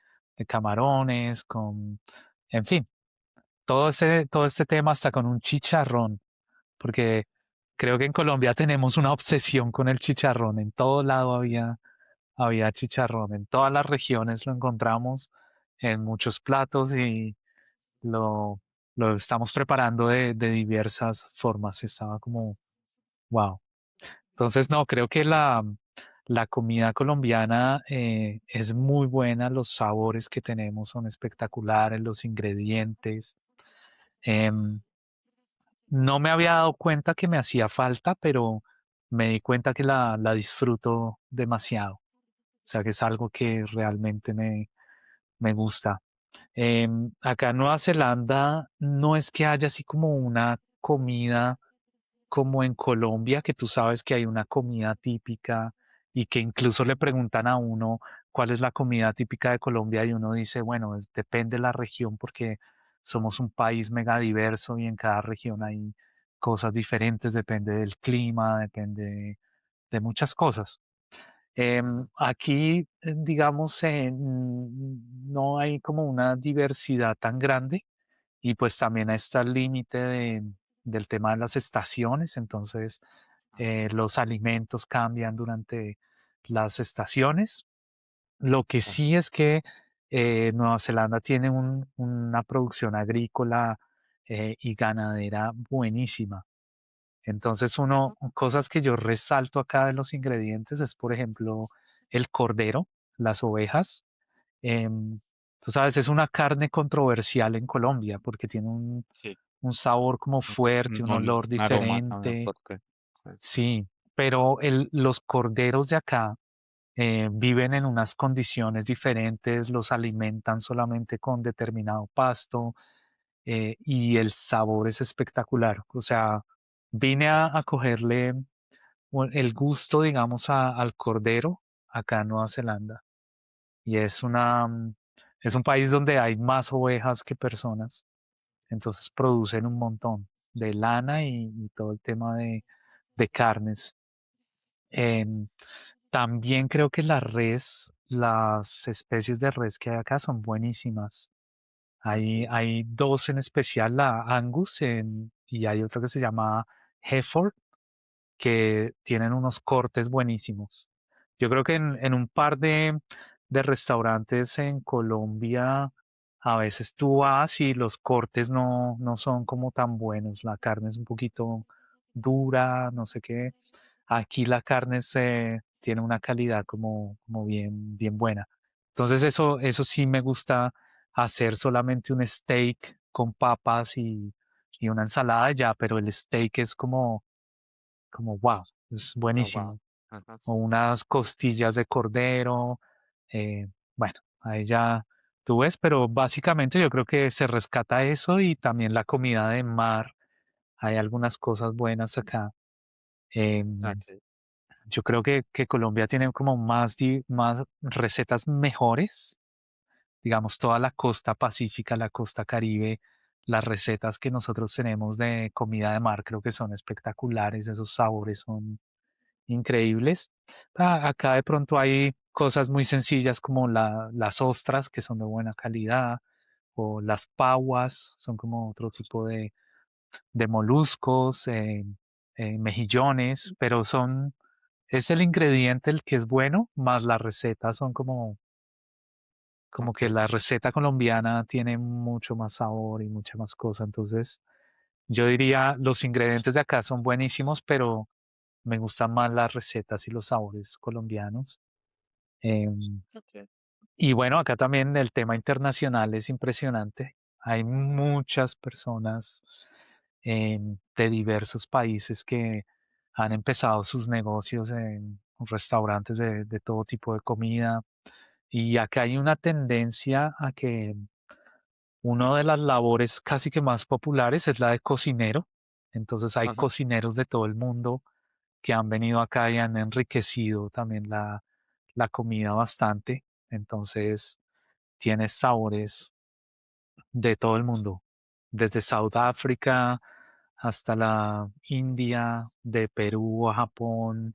camarones, con, en fin, todo ese tema hasta con un chicharrón, porque creo que en Colombia tenemos una obsesión con el chicharrón. En todo lado había chicharrón, en todas las regiones lo encontramos en muchos platos y lo, lo estamos preparando de diversas formas. Estaba como, wow. Entonces, no, creo que la comida colombiana es muy buena, los sabores que tenemos son espectaculares, los ingredientes. Em, no me había dado cuenta que me hacía falta, pero me di cuenta que la disfruto demasiado. O sea, que es algo que realmente me gusta. Acá en Nueva Zelanda no es que haya así como una comida como en Colombia, que tú sabes que hay una comida típica y que incluso le preguntan a uno cuál es la comida típica de Colombia y uno dice, bueno, depende de la región porque somos un país mega diverso y en cada región hay cosas diferentes, depende del clima, depende de muchas cosas. Aquí, digamos, no hay como una diversidad tan grande y pues también está el límite del tema de las estaciones, entonces los alimentos cambian durante las estaciones. Lo que Sí, sí es que Nueva Zelanda tiene una producción agrícola y ganadera buenísima. Entonces, cosas que yo resalto acá de los ingredientes es, por ejemplo, el cordero, las ovejas. Em, Tú sabes, es una carne controversial en Colombia porque tiene sí, un sabor como fuerte, un olor un aroma también diferente. fuerte. Sí, Sí, pero los corderos de acá viven en unas condiciones diferentes, los alimentan solamente con determinado pasto y el sabor es espectacular. O sea, vine a cogerle el gusto, digamos, al cordero acá en Nueva Zelanda. Y es un país donde hay más ovejas que personas, entonces producen un montón de lana y todo el tema de carnes. Em, También creo que las especies de res que hay acá son buenísimas. Hay dos en especial, la Angus y hay otra que se llama Hereford, que tienen unos cortes buenísimos. Yo creo que sí, en un par de restaurantes en Colombia, a veces tú vas y los cortes no son como tan buenos. La carne es un poquito dura, no sé qué. Aquí la carne tiene una calidad como bien buena. Entonces eso sí me gusta hacer solamente un steak con papas y una ensalada ya, pero el steak es como wow, es oh, wow. buenísimo. Ajá. O unas costillas de cordero, eh, bueno, ahí ya tú ves, pero básicamente yo creo que se rescata eso y también la comida de mar. Hay algunas cosas buenas acá. Em, Ok, yo creo que Colombia tiene como más recetas mejores, digamos, toda la costa pacífica, la costa Caribe, las recetas que nosotros tenemos de comida de mar creo que son espectaculares, esos sabores son increíbles. Acá de pronto hay cosas muy sencillas como las ostras, que son de buena calidad, o las pawas, son como otro tipo de moluscos, mejillones, pero es el ingrediente el que es bueno, más las recetas son como que ok, la receta colombiana tiene mucho más sabor y mucha más cosa. Entonces, yo diría, los ingredientes de acá son buenísimos, pero me gustan más las recetas y los sabores colombianos. Em, ok. y bueno, acá también el tema internacional es impresionante. Hay muchas personas de diversos países que han empezado sus negocios en restaurantes de todo tipo de comida. Y acá hay una tendencia a que una de las labores casi que más populares es la de cocinero. Entonces hay Ajá. cocineros de todo el mundo que han venido acá y han enriquecido también la comida bastante. Entonces tienes sabores de todo el mundo, desde South África hasta la India, de Perú a Japón,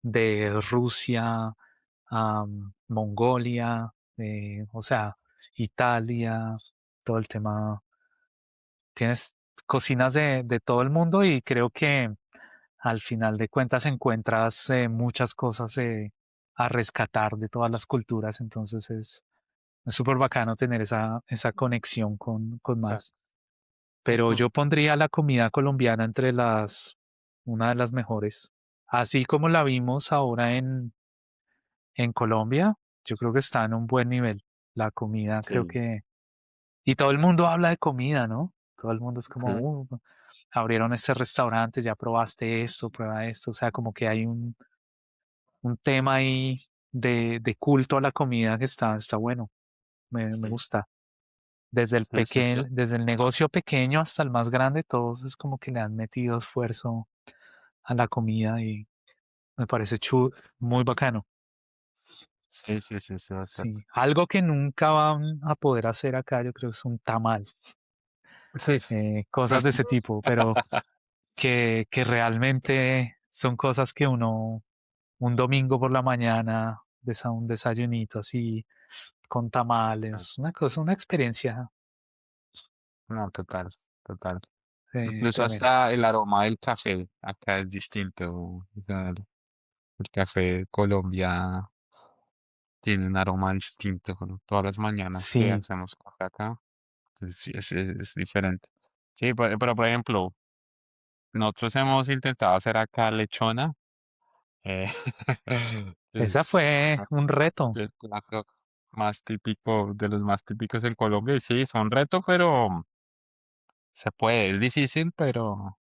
de Rusia a Mongolia, o sea, Italia, todo el tema. Tienes cocinas de todo el mundo y creo que al final de cuentas encuentras muchas cosas a rescatar de todas las culturas, entonces es súper bacano tener esa conexión con más. Exacto. Pero Ujú. yo pondría la comida colombiana entre una de las mejores. Así como la vimos ahora en Colombia, yo creo que está en un buen nivel. La comida creo Sí. que... Y todo el mundo habla de comida, ¿no? Todo el mundo es como, Ujú. abrieron este restaurante, ya probaste esto, prueba esto. O sea, como que hay un tema ahí de culto a la comida que está bueno, me Sí, gusta. Desde sí, sí, sí. desde el negocio pequeño hasta el más grande, todos es como que le han metido esfuerzo a la comida y me parece muy bacano. Sí, sí, sí, sí, bastante. Sí, algo que nunca van a poder hacer acá, yo creo, es un tamal, Sí. cosas de ese tipo, pero que realmente son cosas que uno un domingo por la mañana, un desayunito así con Ah, tamales, una cosa, una experiencia no, total, total. Incluso tremenda. hasta el aroma del café acá es distinto. O sea, el café de Colombia tiene un aroma distinto. Todas las mañanas que Sí, hacemos café acá, pues sí, es diferente. Sí, pero, por ejemplo, nosotros hemos intentado hacer acá lechona. eh, esa es fue un reto. el plato más típico, de los más típicos en Colombia. Y sí, es un reto, pero se puede. Es difícil, pero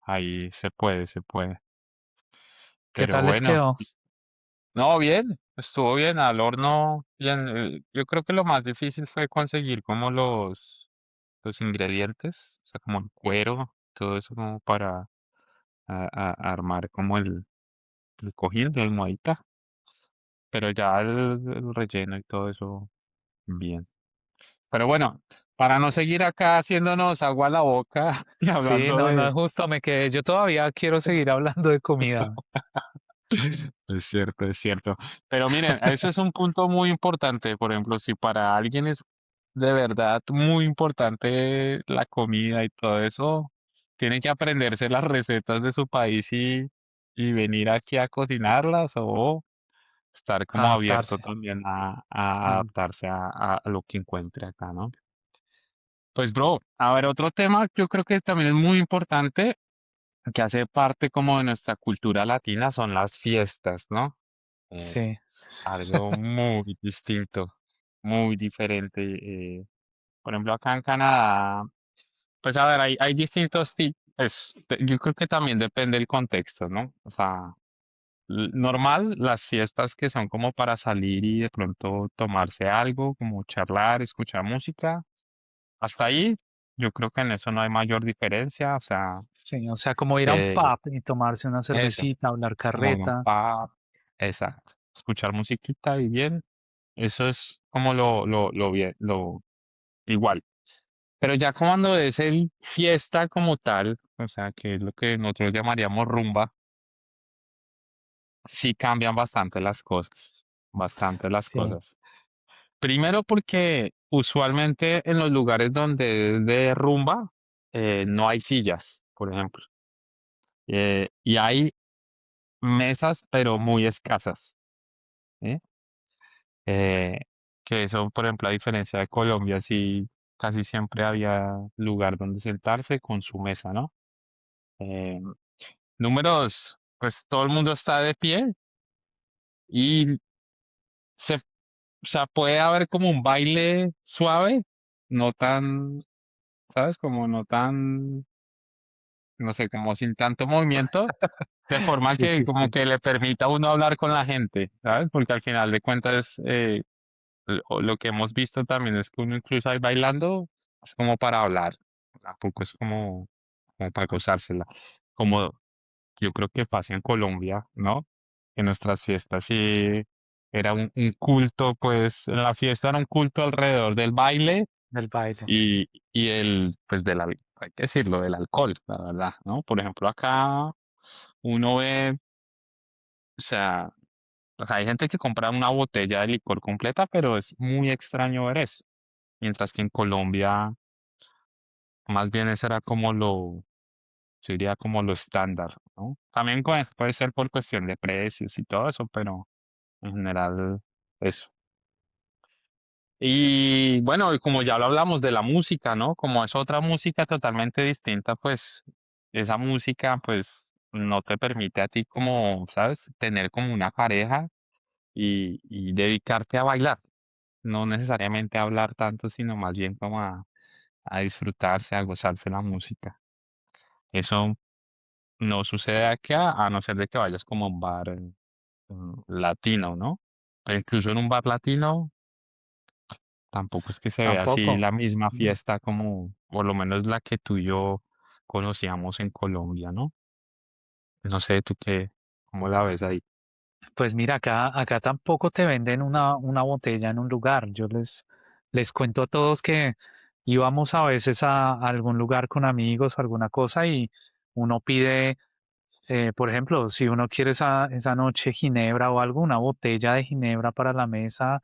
ahí se puede, se puede. ¿Qué Pero tal les bueno. quedó? No, bien, estuvo bien al horno. Bien, yo creo que lo más difícil fue conseguir como los ingredientes, o sea, como el cuero, todo eso como para armar como el cojín de almohadita. Pero ya el relleno y todo eso, bien. Pero bueno, para no seguir acá haciéndonos agua a la boca y Sí, hablando no, no, de... justo me quedé. Yo todavía quiero seguir hablando de comida. Es cierto, es cierto. Pero miren, ese es un punto muy importante. Por ejemplo, si para alguien es de verdad muy importante la comida y todo eso, tiene que aprenderse las recetas de su país y venir aquí a cocinarlas o estar como abierto Adaptarse. también a Mm, adaptarse a lo que encuentre acá, ¿no? Pues, bro, a ver, otro tema que yo creo que también es muy importante, que hace parte como de nuestra cultura latina, son las fiestas, ¿no? sí, Algo muy distinto, muy diferente. Por ejemplo, acá en Canadá, pues a ver, hay distintos tipos. Yo creo que también depende del contexto, ¿no? O sea, normal, las fiestas que son como para salir y de pronto tomarse algo, como charlar, escuchar música, hasta ahí, yo creo que en eso no hay mayor diferencia. O sea, sí, o sea, como ir a un eh, pub y tomarse una eso, cervecita, hablar como en un carreta. pub, exacto. Escuchar musiquita y bien, eso es como lo bien, lo igual. Pero ya cuando es el fiesta como tal, o sea, que es lo que nosotros llamaríamos rumba, sí cambian bastante las cosas, bastante las Sí, cosas. Primero porque usualmente en los lugares donde es de rumba, no hay sillas, por ejemplo, y hay mesas, pero muy escasas, ¿eh? Eh, que eso, por ejemplo, a diferencia de Colombia, sí casi siempre había lugar donde sentarse con su mesa, ¿no? Eh, Número dos, pues todo el mundo está de pie y o sea, puede haber como un baile suave, no tan, ¿sabes? Como no tan, no sé, como sin tanto movimiento, de forma sí, que sí, como sí. que le permita a uno hablar con la gente, ¿sabes? Porque al final de cuentas, lo que hemos visto también es que uno incluso ahí bailando es como para hablar, tampoco es como para gozársela. Como yo creo que pasa en Colombia, ¿no? En nuestras fiestas sí era un culto, pues en la fiesta era un culto alrededor del baile Del baile. y pues hay que decirlo, del alcohol, la verdad, ¿no? Por ejemplo, acá uno ve, o sea, hay gente que compra una botella de licor completa, pero es muy extraño ver eso. Mientras que en Colombia, más bien eso era como yo diría como lo estándar, ¿no? También puede ser por cuestión de precios y todo eso, pero en general, eso. Y bueno, y como ya lo hablamos de la música, ¿no? Como es otra música totalmente distinta, pues esa música, pues no te permite a ti como, ¿sabes? Tener como una pareja y dedicarte a bailar. No necesariamente a hablar tanto, sino más bien como a disfrutarse, a gozarse la música. Eso no sucede acá, a no ser de que vayas como a un bar latino, ¿no? Pero incluso en un bar latino tampoco es que se vea así Tampoco. la misma Mm. fiesta como, por lo menos la que tú y yo conocíamos en Colombia, ¿no? No sé, tú qué, cómo la ves ahí. Pues mira, acá tampoco te venden una botella en un lugar. Les cuento a todos que íbamos a veces a algún lugar con amigos o alguna cosa y uno pide Por ejemplo, si uno quiere esa noche ginebra o algo, una botella de ginebra para la mesa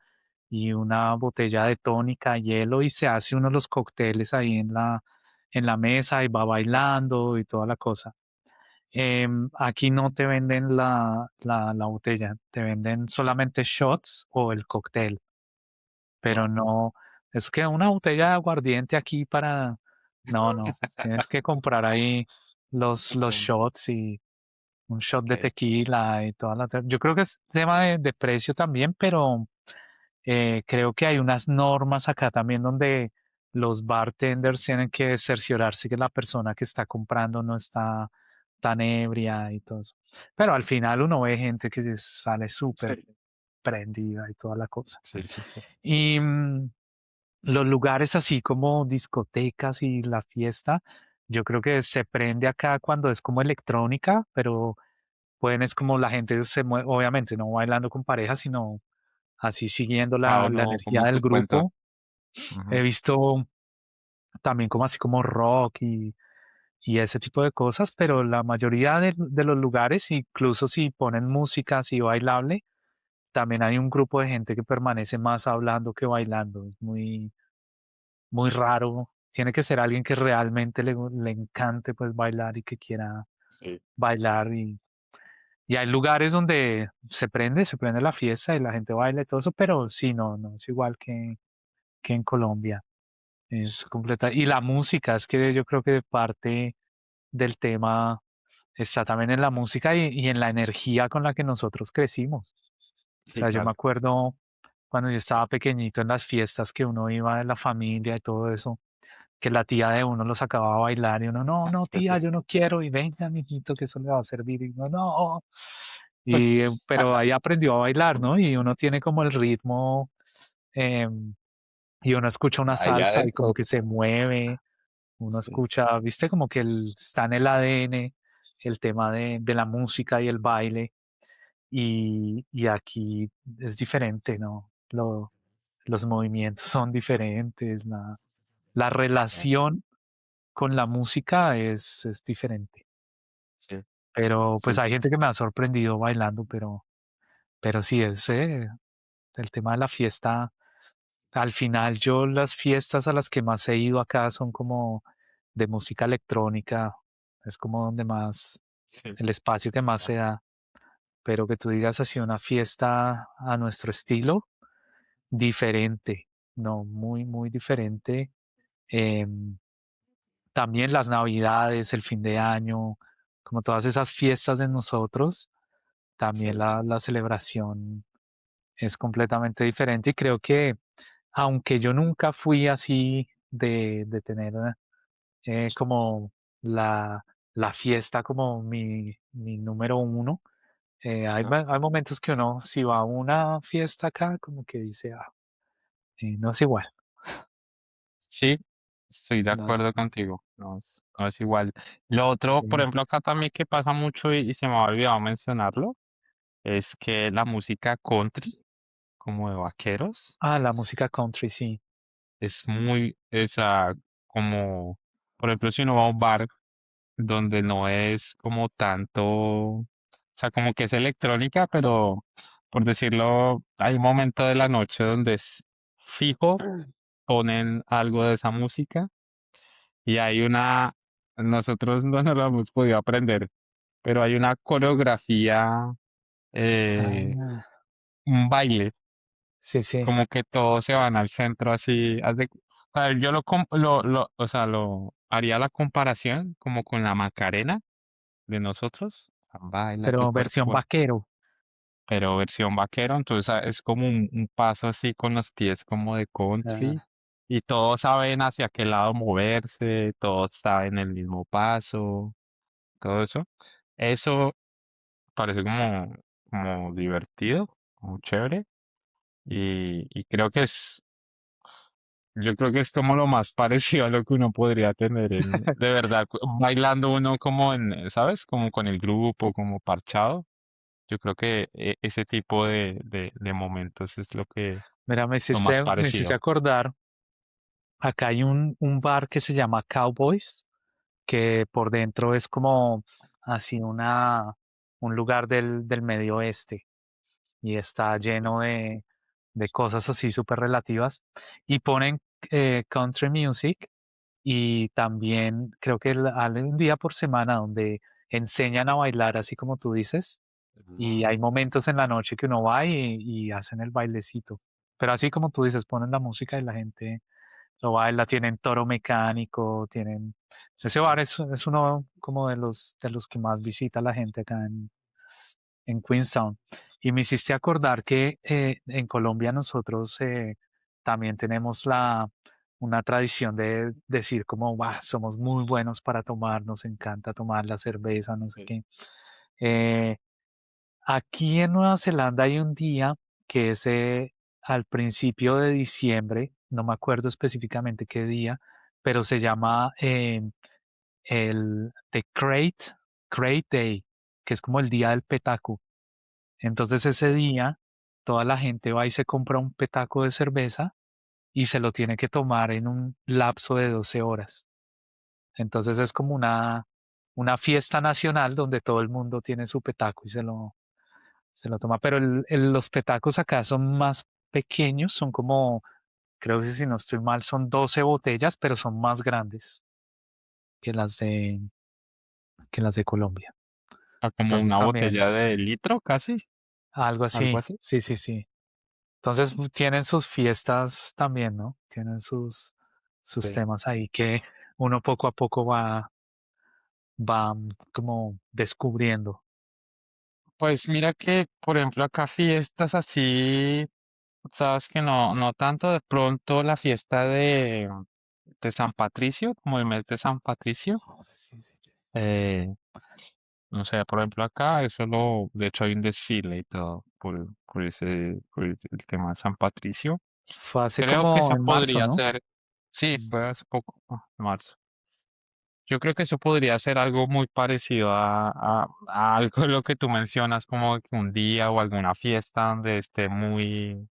y una botella de tónica, hielo, y se hace uno los cócteles ahí en la mesa y va bailando y toda la cosa. Aquí no te venden la botella, te venden solamente shots o el cóctel, pero Wow. no, es que una botella de aguardiente aquí para, no, no, tienes que comprar ahí los Mm, shots y un shot de ok, tequila y toda la... Yo creo que es tema de precio también, pero creo que hay unas normas acá también donde los bartenders tienen que cerciorarse que la persona que está comprando no está tan ebria y todo eso. Pero al final uno ve gente que sale súper sí, prendida y toda la cosa. sí, sí, sí. Y los lugares así como discotecas y la fiesta, yo creo que se prende acá cuando es como electrónica, pero pueden es como la gente se mueve, obviamente no bailando con pareja, sino así siguiendo Cada la uno energía como del su cuento. grupo. He Ujú. visto también como así como rock y ese tipo de cosas, pero la mayoría de los lugares, incluso si ponen música así bailable, también hay un grupo de gente que permanece más hablando que bailando. Es muy, muy raro. Tiene que ser alguien que realmente le encante pues bailar y que quiera Sí, bailar y hay lugares donde se prende la fiesta y la gente baila y todo eso, pero sí, no, no es igual que en Colombia. Es completa. Y la música, es que yo creo que parte del tema está también en la música y en la energía con la que nosotros crecimos. O sí, sea, yo me claro. acuerdo cuando yo estaba pequeñito en las fiestas que uno iba de la familia y todo eso, que la tía de uno lo sacaba a bailar y uno, no, no, tía, yo no quiero, y venga, mijito, que eso le va a servir, y uno, no. Y, pero ahí aprendió a bailar, ¿no? Y uno tiene como el ritmo, em, y uno escucha una Ahí salsa y como adentro. que se mueve, uno Sí, escucha, viste, como que está en el ADN el tema de la música y el baile, y aquí es diferente, ¿no? Los movimientos son diferentes, la sí, relación con la música es diferente. sí, Pero pues sí, hay sí, gente que me ha sorprendido bailando, pero sí es el tema de la fiesta. Al final yo las fiestas a las que más he ido acá son como de música electrónica, es como donde más, sí, el espacio que más se claro, da, pero que tú digas así una fiesta a nuestro estilo, diferente, no, muy, muy diferente. Em, También las navidades, el fin de año, como todas esas fiestas de nosotros, también sí, la celebración es completamente diferente y creo que aunque yo nunca fui así de tener como la, la fiesta como mi número uno, ajá. hay momentos que uno si va a una fiesta acá como que dice, no es igual, Sí, estoy de no es acuerdo igual. contigo. No, no es igual. Lo otro, por Sí. ejemplo, acá también que pasa mucho y se me ha olvidado mencionarlo, es que la música country, como de vaqueros, Ah, la música country, sí, es muy, esa, como, por ejemplo, si uno va a un bar donde no es como tanto, o sea, como que es electrónica, pero por decirlo, hay un momento de la noche donde es fijo, ponen algo de esa música y hay una, nosotros no nos lo hemos podido aprender, pero hay una coreografía, eh, ah, un baile, sí, sí, como que todos se van al centro así, o sea, yo o sea, lo haría la comparación como con la Macarena de nosotros, baila tu pero versión cuerpo, vaquero. pero versión vaquero, entonces es como un paso así con los pies como de country Ah, y todos saben hacia qué lado moverse, todos saben el mismo paso, todo eso. Eso parece como divertido, como chévere y creo que yo creo que es como lo más parecido a lo que uno podría tener de verdad, bailando uno como ¿sabes? Como con el grupo, como parchado. Yo creo que ese tipo de momentos es Mira, lo más me hiciste parecido. acordar, acá hay un bar que se llama Cowboys, que por dentro es como así un lugar del medio oeste y está lleno de cosas así súper relativas y ponen country music y también creo que hay un día por semana donde enseñan a bailar así como tú dices y hay momentos en la noche que uno va y hacen el bailecito. Pero así como tú dices, ponen la música y la gente lo baila, tienen toro mecánico, tienen... Ese bar es uno como de los que más visita la gente acá en Queenstown. Y me hiciste acordar que en Colombia nosotros también tenemos una tradición de decir como, "Buah, somos muy buenos para tomar, nos encanta tomar la cerveza, no sé Sí. qué". Eh, Aquí en Nueva Zelanda hay un día que es al principio de diciembre, no me acuerdo específicamente qué día, pero se llama el The Crate Day, que es como el día del petaco. Entonces ese día toda la gente va y se compra un petaco de cerveza y se lo tiene que tomar en un lapso de 12 horas. Entonces es como una fiesta nacional donde todo el mundo tiene su petaco y se lo toma. Pero los petacos acá son más pequeños, son como, creo que si no estoy mal, son 12 botellas, pero son más grandes que que las de Colombia. Como Entonces una también, botella de litro casi, algo algo así, así. sí, sí, sí. Entonces tienen sus fiestas también, ¿no? Tienen sus Sí. temas ahí que uno poco a poco va como descubriendo. Pues mira que, por ejemplo, acá fiestas así, sabes que no tanto de pronto la fiesta de San Patricio, como el mes de San Patricio. Sí, sí. eh, no sé, por ejemplo, acá eso de hecho hay un desfile y todo por el tema de San Patricio. Fue hace Creo que como eso en marzo, podría ¿no? ser, sí, Mm. fue hace poco, en marzo. Yo creo que eso podría ser algo muy parecido a algo de lo que tú mencionas, como que un día o alguna fiesta donde esté muy,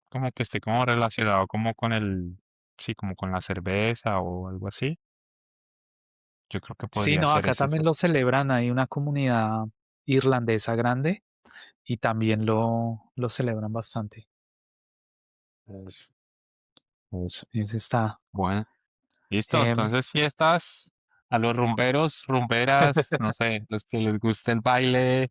como que esté como relacionado como con sí, como con la cerveza o algo así. Yo creo que Sí, podría no, ser acá ese. también lo celebran, hay una comunidad irlandesa grande y también lo celebran bastante. Eso, eso. Ese está. Bueno, listo. em, Entonces fiestas a los rumberos, rumberas, no sé, los que les guste el baile,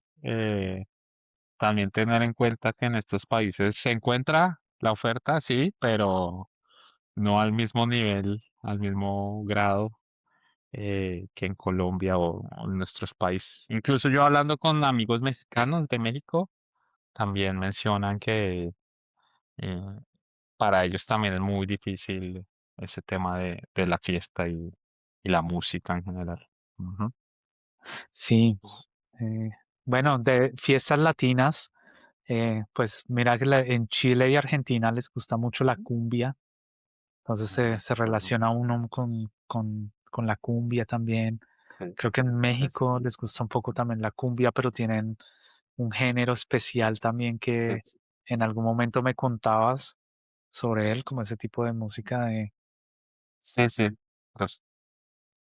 también tener en cuenta que en estos países se encuentra la oferta, sí, pero no al mismo nivel, al mismo grado que en Colombia o en nuestros países. Incluso yo hablando con amigos mexicanos de México, también mencionan que eh, para ellos también es muy difícil ese tema de la fiesta y la música en general. Ujú. sí, eh, bueno, de fiestas latinas, pues mira que en Chile y Argentina les gusta mucho la cumbia, entonces se relaciona uno con la cumbia también. Creo que en México les gusta un poco también la cumbia, pero tienen un género especial también que en algún momento me contabas sobre él, como ese tipo de música de... Sí, sí. Pues,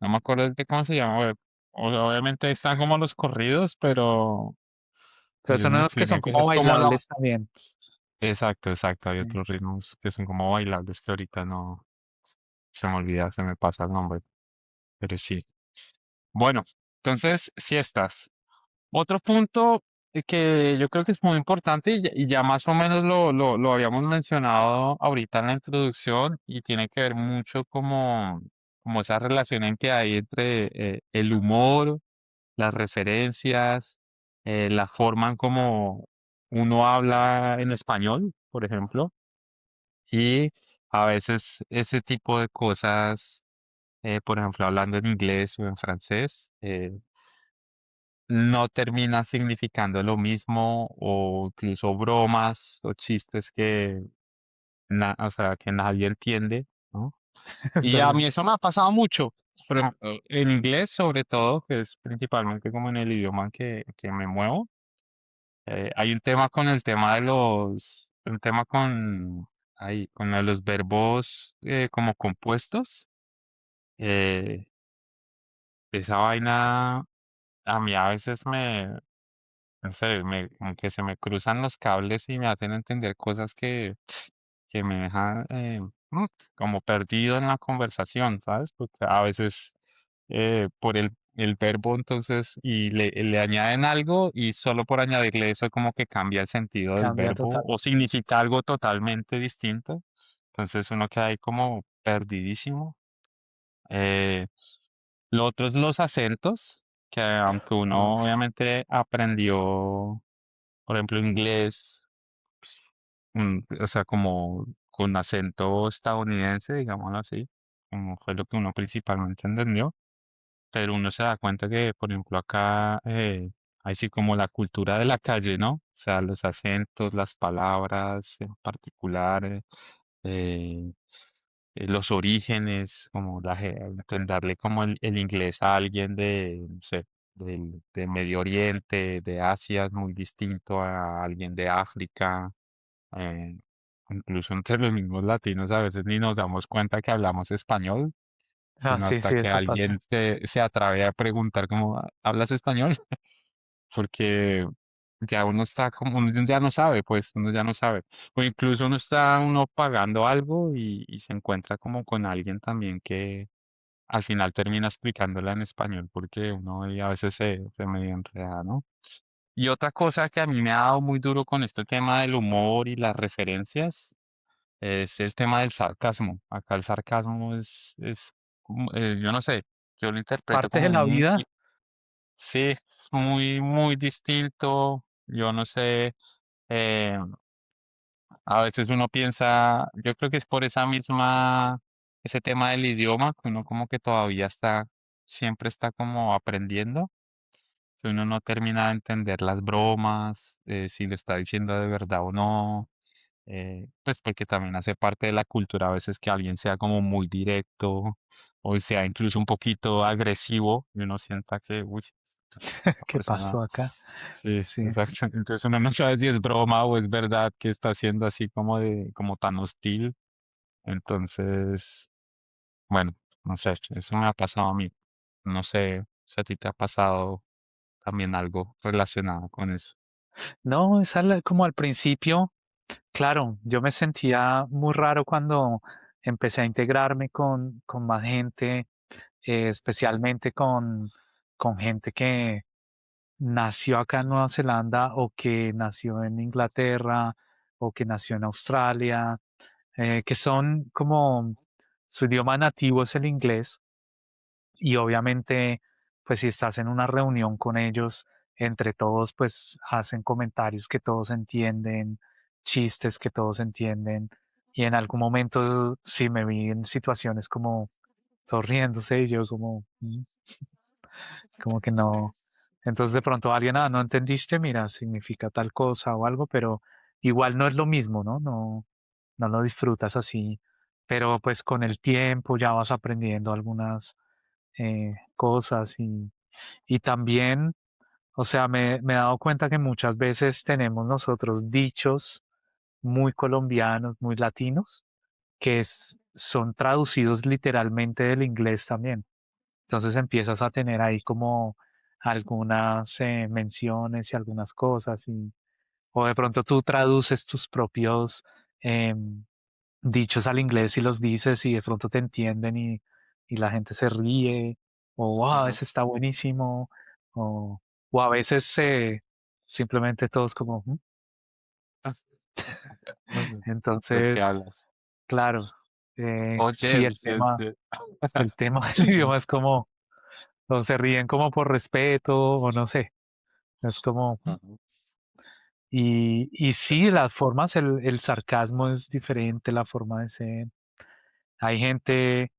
no me acuerdo de cómo se llama. Obviamente están como los corridos, pero Pero ellos son me unos que son escriben que eso como es como la... bailables también. Exacto, exacto. Hay Sí. otros ritmos que son como bailables que ahorita no se me olvida, se me pasa el nombre, pero sí. Bueno, entonces, fiestas. Otro punto que yo creo que es muy importante y ya más o menos lo habíamos mencionado ahorita en la introducción y tiene que ver mucho como esa relación en que hay entre el humor, las referencias, la forma en como uno habla en español, por ejemplo, y a veces ese tipo de cosas, por ejemplo, hablando en inglés o en francés, no termina significando lo mismo o incluso bromas o chistes o sea, que nadie entiende, ¿no? Es Y a verdad. mí eso me ha pasado mucho, por ejemplo, en inglés sobre todo, que es principalmente como en el idioma que me muevo. Hay un tema con el tema un tema con lo de los verbos como compuestos. eh, esa vaina a mí a veces no sé, como que se me cruzan los cables y me hacen entender cosas que me dejan como perdido en la conversación, ¿sabes? Porque a veces por el verbo entonces y le añaden algo y solo por añadirle eso como que cambia el sentido del Cambia verbo total. o significa algo totalmente distinto. Entonces uno queda ahí como perdidísimo. Eh, lo otro es los acentos, que aunque Uf, uno obviamente aprendió, por ejemplo, inglés, o sea, como con acento estadounidense, digámoslo así, como fue lo que uno principalmente entendió, pero uno se da cuenta que, por ejemplo, acá hay sí como la cultura de la calle, ¿no? O sea, los acentos, las palabras en particular, eh, los orígenes, como darle como el inglés a alguien de, no sé, de Medio Oriente, de Asia, es muy distinto a alguien de África. eh, Incluso entre los mismos latinos a veces ni nos damos cuenta que hablamos español, ah, sino sí, hasta sí, que eso pasa. alguien se atreve a preguntar como, ¿hablas español? Porque ya uno está como, uno ya no sabe, pues, uno ya no sabe. O incluso uno pagando algo y se encuentra como con alguien también que al final termina explicándola en español porque uno ahí a veces se medio enreda, ¿no? Y otra cosa que a mí me ha dado muy duro con este tema del humor y las referencias es el tema del sarcasmo. Acá el sarcasmo yo no sé, yo lo interpreto Parte de como la vida, sí, es muy distinto. Yo no sé, eh, a veces uno piensa, yo creo que es por ese tema del idioma, que uno como que todavía siempre está como aprendiendo, que uno no termina de entender las bromas, si lo está diciendo de verdad o no. Pues porque también hace parte de la cultura a veces que alguien sea como muy directo o sea incluso un poquito agresivo y uno sienta que, uy, esta ¿qué persona, pasó acá? sí, Sí. exacto. Entonces uno no sabe si es broma o es verdad que está siendo así como tan hostil. Entonces, bueno, no sé, eso me ha pasado a mí. No sé si a ti te ha pasado también algo relacionado con eso. No, como al principio, claro, yo me sentía muy raro cuando empecé a integrarme con más gente, especialmente con gente que nació acá en Nueva Zelanda o que nació en Inglaterra o que nació en Australia, que son como su idioma nativo es el inglés y obviamente, pues si estás en una reunión con ellos, entre todos, pues hacen comentarios que todos entienden, chistes que todos entienden. Y en algún momento sí me vi en situaciones como todos riéndose y yo como, como que no. Entonces de pronto alguien, ah, no entendiste, mira, significa tal cosa o algo, pero igual no es lo mismo, ¿no? No, no lo disfrutas así. Pero pues con el tiempo ya vas aprendiendo algunas cosas y también, o sea, me he dado cuenta que muchas veces tenemos nosotros dichos muy colombianos, muy latinos, que son traducidos literalmente del inglés también. Entonces empiezas a tener ahí como algunas menciones y algunas cosas o de pronto tú traduces tus propios dichos al inglés y los dices y de pronto te entienden y la gente se ríe o wow, Ujú. ese está buenísimo o, o a veces simplemente todos como "Mm". ¿De qué Entonces, hablas? claro, sí, Oye, el tema del idioma es como, o se ríen como por respeto o no sé, es como, Ujú. y sí, las formas, el sarcasmo es diferente, la forma de ser. Hay gente,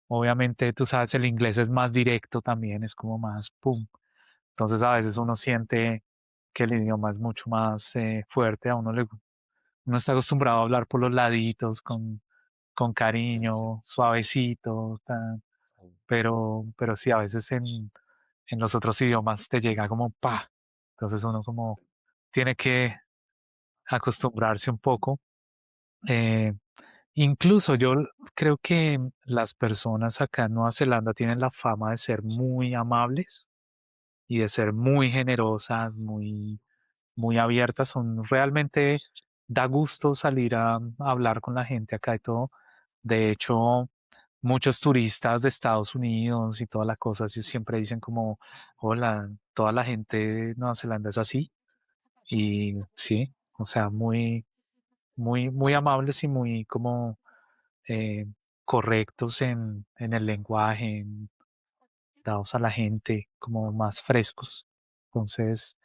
obviamente, tú sabes, el inglés es más directo también, es como más pum. Entonces a veces uno siente que el idioma es mucho más fuerte, uno está acostumbrado a hablar por los laditos, con Sí, sí, cariño, suavecito, sí. pero sí, a veces en los otros idiomas te llega como pa. Entonces uno como tiene que acostumbrarse un poco. eh, Incluso creo que las personas acá en Nueva Zelanda tienen la fama de ser muy amables y de ser muy generosas, muy abiertas. Son realmente da gusto salir a hablar con la gente acá y todo. De hecho, muchos turistas de Estados Unidos y todas las cosas, ellos siempre dicen como, hola, toda la gente de Nueva Zelanda es así. Y sí, o sea, muy amables y muy como eh, correctos en el lenguaje, dados a la gente, como más frescos. Entonces,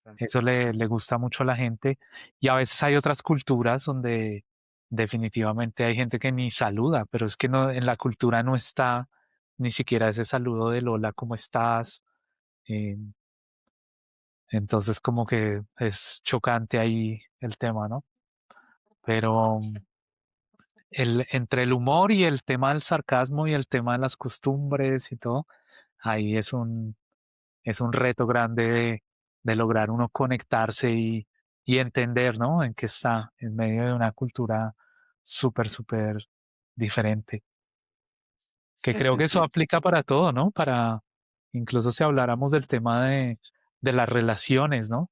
Ok. eso le gusta mucho a la gente. Y a veces hay otras culturas donde definitivamente hay gente que ni saluda, pero es que no, en la cultura no está ni siquiera ese saludo del hola, ¿cómo estás? Eh, entonces como que es chocante ahí el tema, ¿no? Pero entre el humor y el tema del sarcasmo y el tema de las costumbres y todo, ahí es un reto grande de lograr uno conectarse y entender, ¿no? En qué está, en medio de una cultura súper diferente. Que Sí, creo sí, que eso sí. aplica para todo, ¿no? Para, incluso si habláramos del tema de las relaciones, ¿no?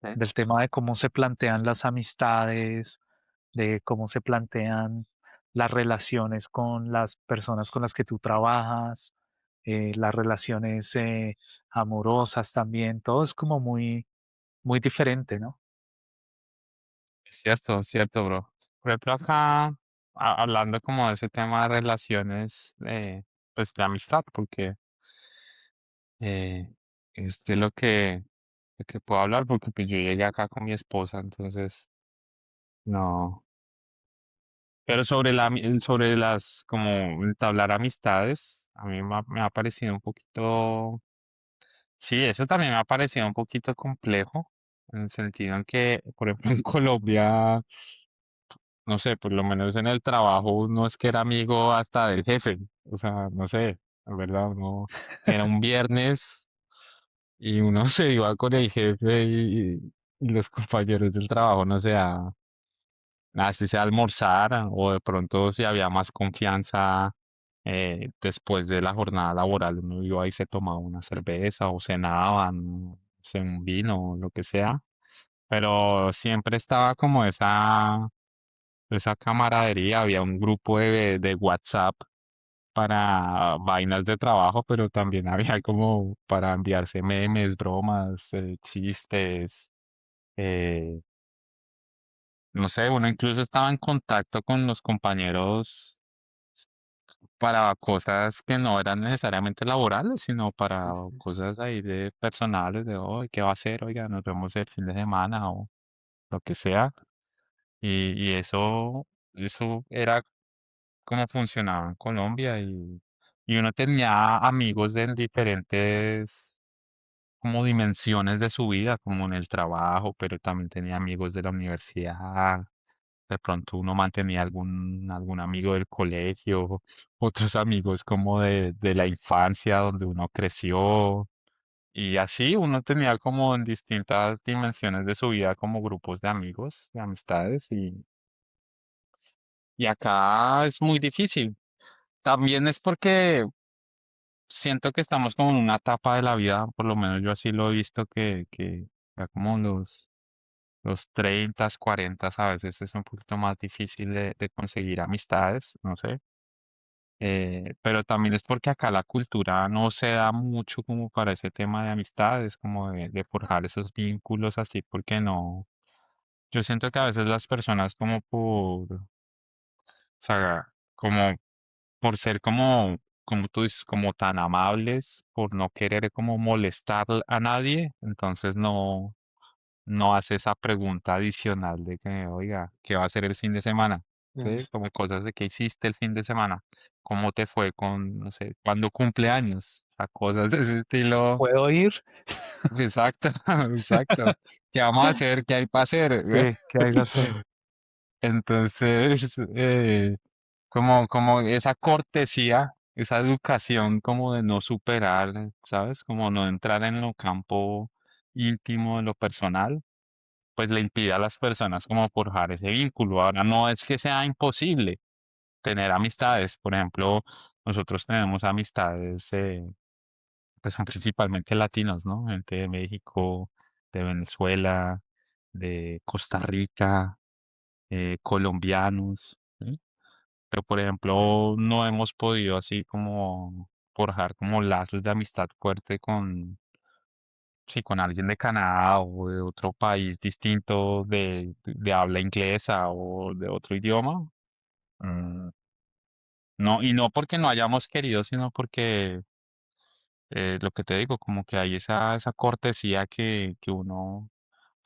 Sí. Del tema de cómo se plantean las amistades, de cómo se plantean las relaciones con las personas con las que tú trabajas, las relaciones amorosas también, todo es como muy diferente, ¿no? Es cierto, bro. Por ejemplo, acá, hablando como de ese tema de relaciones, pues de amistad, porque eh, es de lo que puedo hablar, porque pues yo llegué acá con mi esposa, entonces no. Pero sobre sobre las, como entablar amistades, a mí me ha parecido un poquito, sí, eso también me ha parecido un poquito complejo, en el sentido en que, por ejemplo, en Colombia, no sé, por lo menos en el trabajo uno es que era amigo hasta del jefe, o sea, no sé, la verdad, uno era un viernes y uno se iba con el jefe y los compañeros del trabajo, no sé, así sea almorzar o de pronto si había más confianza después de la jornada laboral, uno iba y se tomaba una cerveza o cenaban, no sé, un vino o lo que sea, pero siempre estaba como esa camaradería, había un grupo de WhatsApp para vainas de trabajo, pero también había como para enviarse memes, bromas, chistes, eh, no sé, uno incluso estaba en contacto con los compañeros para cosas que no eran necesariamente laborales, sino para Sí, sí. cosas ahí de personales, de hoy, ¿qué va a hacer? Oiga, nos vemos el fin de semana o lo que sea. Y eso era como funcionaba en Colombia y uno tenía amigos en diferentes como dimensiones de su vida, como en el trabajo, pero también tenía amigos de la universidad. De pronto uno mantenía algún amigo del colegio, otros amigos como de la infancia donde uno creció. Y así uno tenía como en distintas dimensiones de su vida como grupos de amigos, de amistades. Y acá es muy difícil. También es porque siento que estamos como en una etapa de la vida, por lo menos yo así lo he visto, que ya como los 30, 40 a veces es un poquito más difícil de conseguir amistades, no sé. Pero también es porque acá la cultura no se da mucho como para ese tema de amistades, como de forjar esos vínculos así, porque no. Yo siento que a veces las personas como o sea, como por ser como tú dices, como tan amables, por no querer como molestar a nadie, entonces no hace esa pregunta adicional de que, oiga, ¿qué va a hacer el fin de semana? Mm. ¿Sí? Como cosas de qué hiciste el fin de semana, cómo te fue con, no sé, cuándo cumpleaños, o sea, cosas de ese estilo. ¿Puedo ir? Exacto, exacto. ¿Qué vamos a hacer? ¿Qué hay para hacer? Sí, ¿qué hay que hacer? Entonces, como esa cortesía, esa educación como de no superar, ¿sabes? Como no entrar en lo campo íntimo, en lo personal. pues le impide a las personas como forjar ese vínculo. Ahora no es que sea imposible tener amistades, por ejemplo, nosotros tenemos amistades, pues son principalmente latinos, ¿no? Gente de México, de Venezuela, de Costa Rica, colombianos, ¿sí? Pero por ejemplo, no hemos podido así como forjar como lazos de amistad fuerte con, sí, con alguien de Canadá o de otro país distinto de habla inglesa o de otro idioma. Mm, no, y no porque no hayamos querido, sino porque lo que te digo, como que hay esa cortesía que uno, o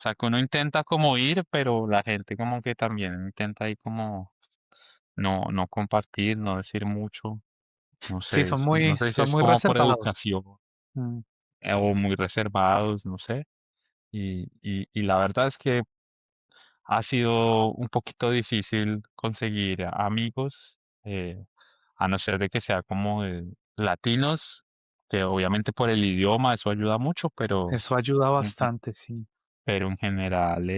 sea, que uno intenta como ir, pero la gente como que también intenta ahí como no compartir, no decir mucho. No Sí, sé, no sé si son es muy como por reservados. educación Mm. o muy reservados, no sé. Y la verdad es que ha sido un poquito difícil conseguir amigos, a no ser de que sea como de latinos, que obviamente por el idioma eso ayuda mucho, Eso ayuda en, ge- bastante, sí. pero en general,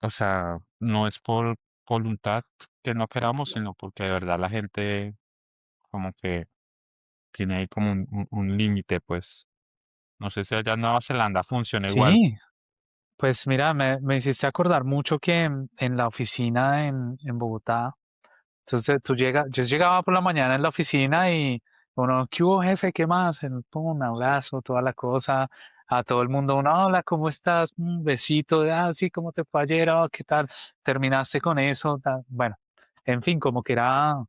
o sea, no es por voluntad que no queramos, sino porque de verdad la gente como que tiene ahí como un límite, pues. No sé si allá en Nueva Zelanda funciona igual. Sí, pues mira, me hiciste acordar mucho que en la oficina en Bogotá, entonces yo llegaba por la mañana en la oficina y uno, ¿qué hubo, jefe? ¿Qué más? Pum, un abrazo, toda la cosa, a todo el mundo, uno, hola, ¿cómo estás? Un besito, de, sí, ¿cómo te fue ayer? Oh, ¿qué tal? ¿Terminaste con eso? Bueno, en fin, como que era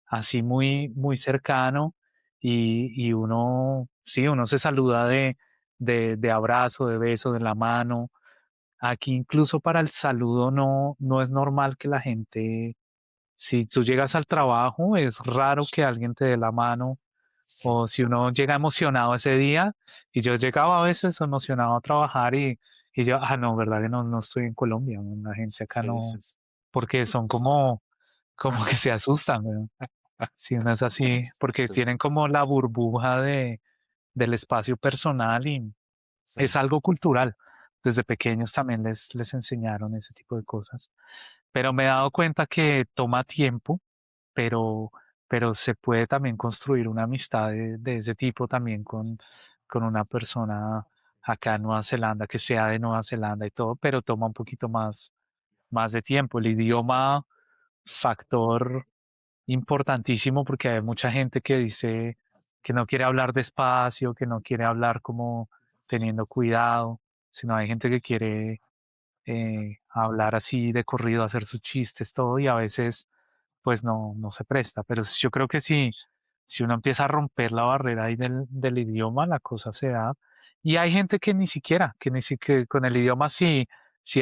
así muy, muy cercano y uno, sí, uno se saluda de abrazo, de beso, de la mano. Aquí incluso para el saludo no es normal que la gente, si tú llegas al trabajo, es raro que alguien te dé la mano o si uno llega emocionado ese día y yo llegaba a veces emocionado a trabajar y yo, no, verdad que no estoy en Colombia, la gente acá Sí, sí, no, porque son como que se asustan, ¿no? Si uno es así, porque sí, tienen como la burbuja del espacio personal y sí, es algo cultural. Desde pequeños también les enseñaron ese tipo de cosas. Pero me he dado cuenta que toma tiempo, pero, pero se puede también construir una amistad de ese tipo también con una persona acá en Nueva Zelanda, que sea de Nueva Zelanda y todo, pero toma un poquito más de tiempo. El idioma, factor importantísimo porque hay mucha gente que dice que no quiere hablar despacio, que no quiere hablar como teniendo cuidado, sino hay gente que quiere hablar así de corrido, hacer sus chistes, todo, y a veces pues no se presta. Pero yo creo que si uno empieza a romper la barrera ahí del idioma, la cosa se da. Y hay gente que ni siquiera, que ni siquiera con el idioma si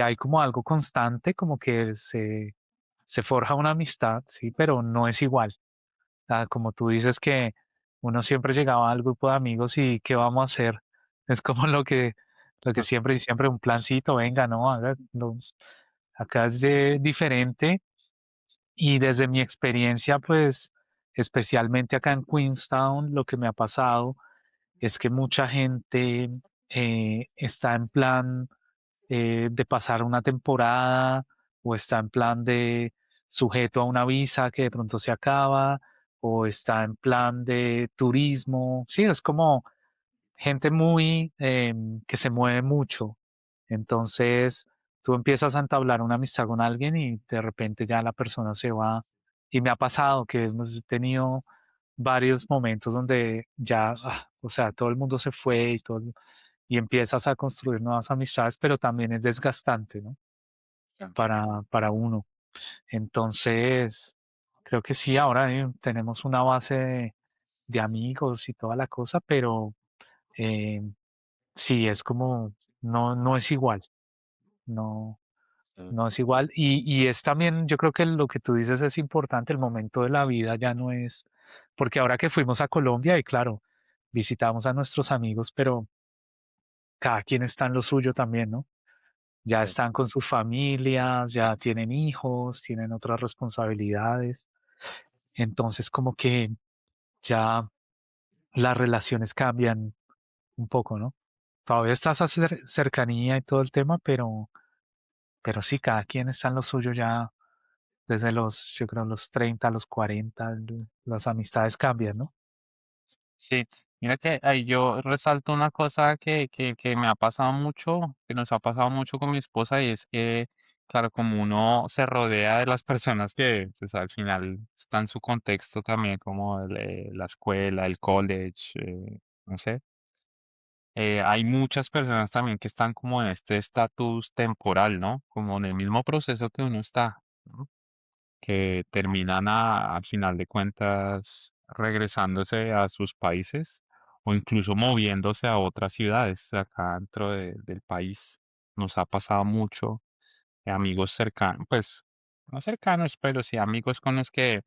hay como algo constante, como que se forja una amistad, sí, pero no es igual. Como tú dices que uno siempre llegaba al grupo de amigos y ¿qué vamos a hacer? Es como lo que siempre y siempre un plancito, venga, no, acá es diferente y desde mi experiencia, pues especialmente acá en Queenstown, lo que me ha pasado es que mucha gente está en plan de pasar una temporada o está en plan de sujeto a una visa que de pronto se acaba o está en plan de turismo. Sí, es como gente muy que se mueve mucho. Entonces, tú empiezas a entablar una amistad con alguien y de repente ya la persona se va. Y me ha pasado que hemos tenido varios momentos donde ya, o sea, todo el mundo se fue y empiezas a construir nuevas amistades, pero también es desgastante, ¿no? sí, Para uno. Entonces, creo que sí, ahora tenemos una base de amigos y toda la cosa, pero eh, sí, es como, no es igual, no, sí, no es igual. Y es también, yo creo que lo que tú dices es importante, el momento de la vida ya no es, porque ahora que fuimos a Colombia y claro, visitamos a nuestros amigos, pero cada quien está en lo suyo también, ¿no? Ya sí. están con sus familias, ya tienen hijos, tienen otras responsabilidades. Entonces, como que ya las relaciones cambian un poco, ¿no? todavía está esa cercanía y todo el tema, pero sí, cada quien está en lo suyo ya desde yo creo, los 30 a los 40, las amistades cambian, ¿no? Sí, mira que ahí yo resalto una cosa que me ha pasado mucho, que nos ha pasado mucho con mi esposa, y es que, claro, como uno se rodea de las personas que pues al final están en su contexto también, como la escuela, el college, no sé, hay muchas personas también que están como en este estatus temporal, ¿no? Como en el mismo proceso que uno está, ¿no? Que terminan al final de cuentas regresándose a sus países o incluso moviéndose a otras ciudades acá dentro del país. Nos ha pasado mucho, amigos cercanos, pues no cercanos, pero sí amigos con los que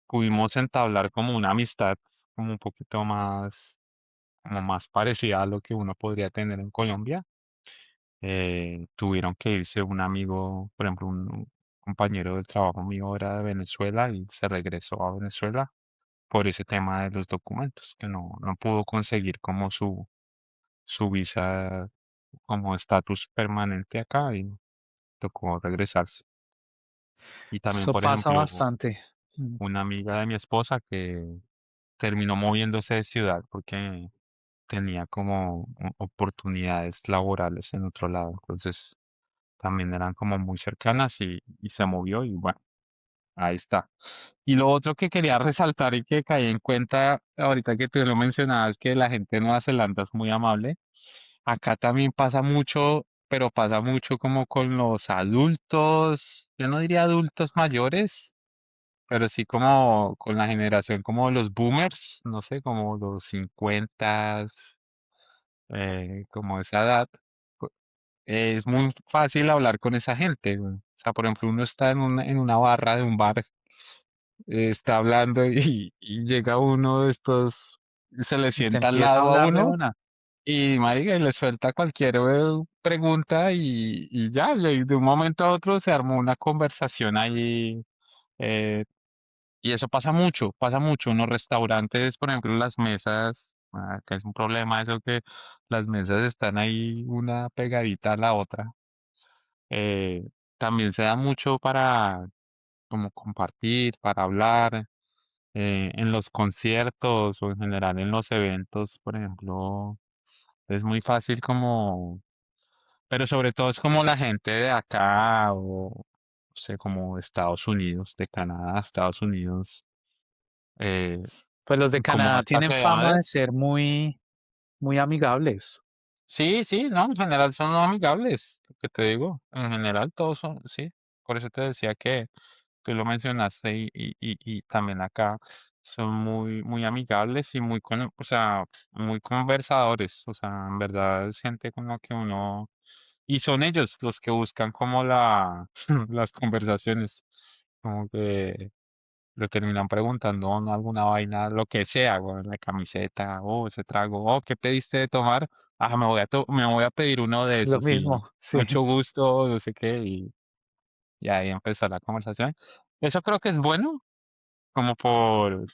pudimos entablar como una amistad como un poquito más, como más parecida a lo que uno podría tener en Colombia. Tuvieron que irse un amigo, por ejemplo, un compañero del trabajo mío era de Venezuela y se regresó a Venezuela por ese tema de los documentos, que no pudo conseguir como su visa como estatus permanente acá y tocó regresarse. Y también, Eso por pasa ejemplo, bastante. Mm. una amiga de mi esposa que terminó moviéndose de ciudad porque tenía como oportunidades laborales en otro lado. Entonces, también eran como muy cercanas y se movió y bueno, ahí está. Y lo otro que quería resaltar y que caí en cuenta ahorita que tú lo mencionabas, que la gente de Nueva Zelanda es muy amable. Acá también pasa mucho, pero pasa mucho como con los adultos, yo no diría adultos mayores, pero sí como con la generación como los boomers, no sé, como los 50, como esa edad. co- Es muy fácil hablar con esa gente, güey. O sea, por ejemplo, uno está en una barra de un bar, está hablando y llega uno de estos, se le Y te sienta al empieza a lado a hablar de uno una. y, marica, y le suelta cualquier pregunta y ya, y de un momento a otro se armó una conversación ahí. eh, y eso pasa mucho. En los restaurantes, por ejemplo, las mesas, que es un problema eso que las mesas están ahí una pegadita a la otra. eh, También se da mucho para como compartir, para hablar, en los conciertos o en general en los eventos, por ejemplo, es muy fácil como, pero sobre todo es como la gente de acá o, no sé, como de Estados Unidos, de Canadá, Estados Unidos, eh, Pues los de como Canadá estas tienen fama de edades. ser muy amigables. Sí, sí, no, en general son amigables, lo que te digo, en general todos son, sí, por eso te decía que tú lo mencionaste y también acá son muy, muy amigables y muy, o sea, muy conversadores, o sea, en verdad es gente con la que uno, y son ellos los que buscan como las conversaciones, como que le terminan preguntando ¿no? alguna vaina, lo que sea, güey, la camiseta, o ese trago, oh, ¿qué pediste de tomar? Ah, me voy a pedir uno de Lo esos y mismo, sí. mucho gusto, no sé qué, y ahí empezó la conversación. Eso creo que es bueno, como por,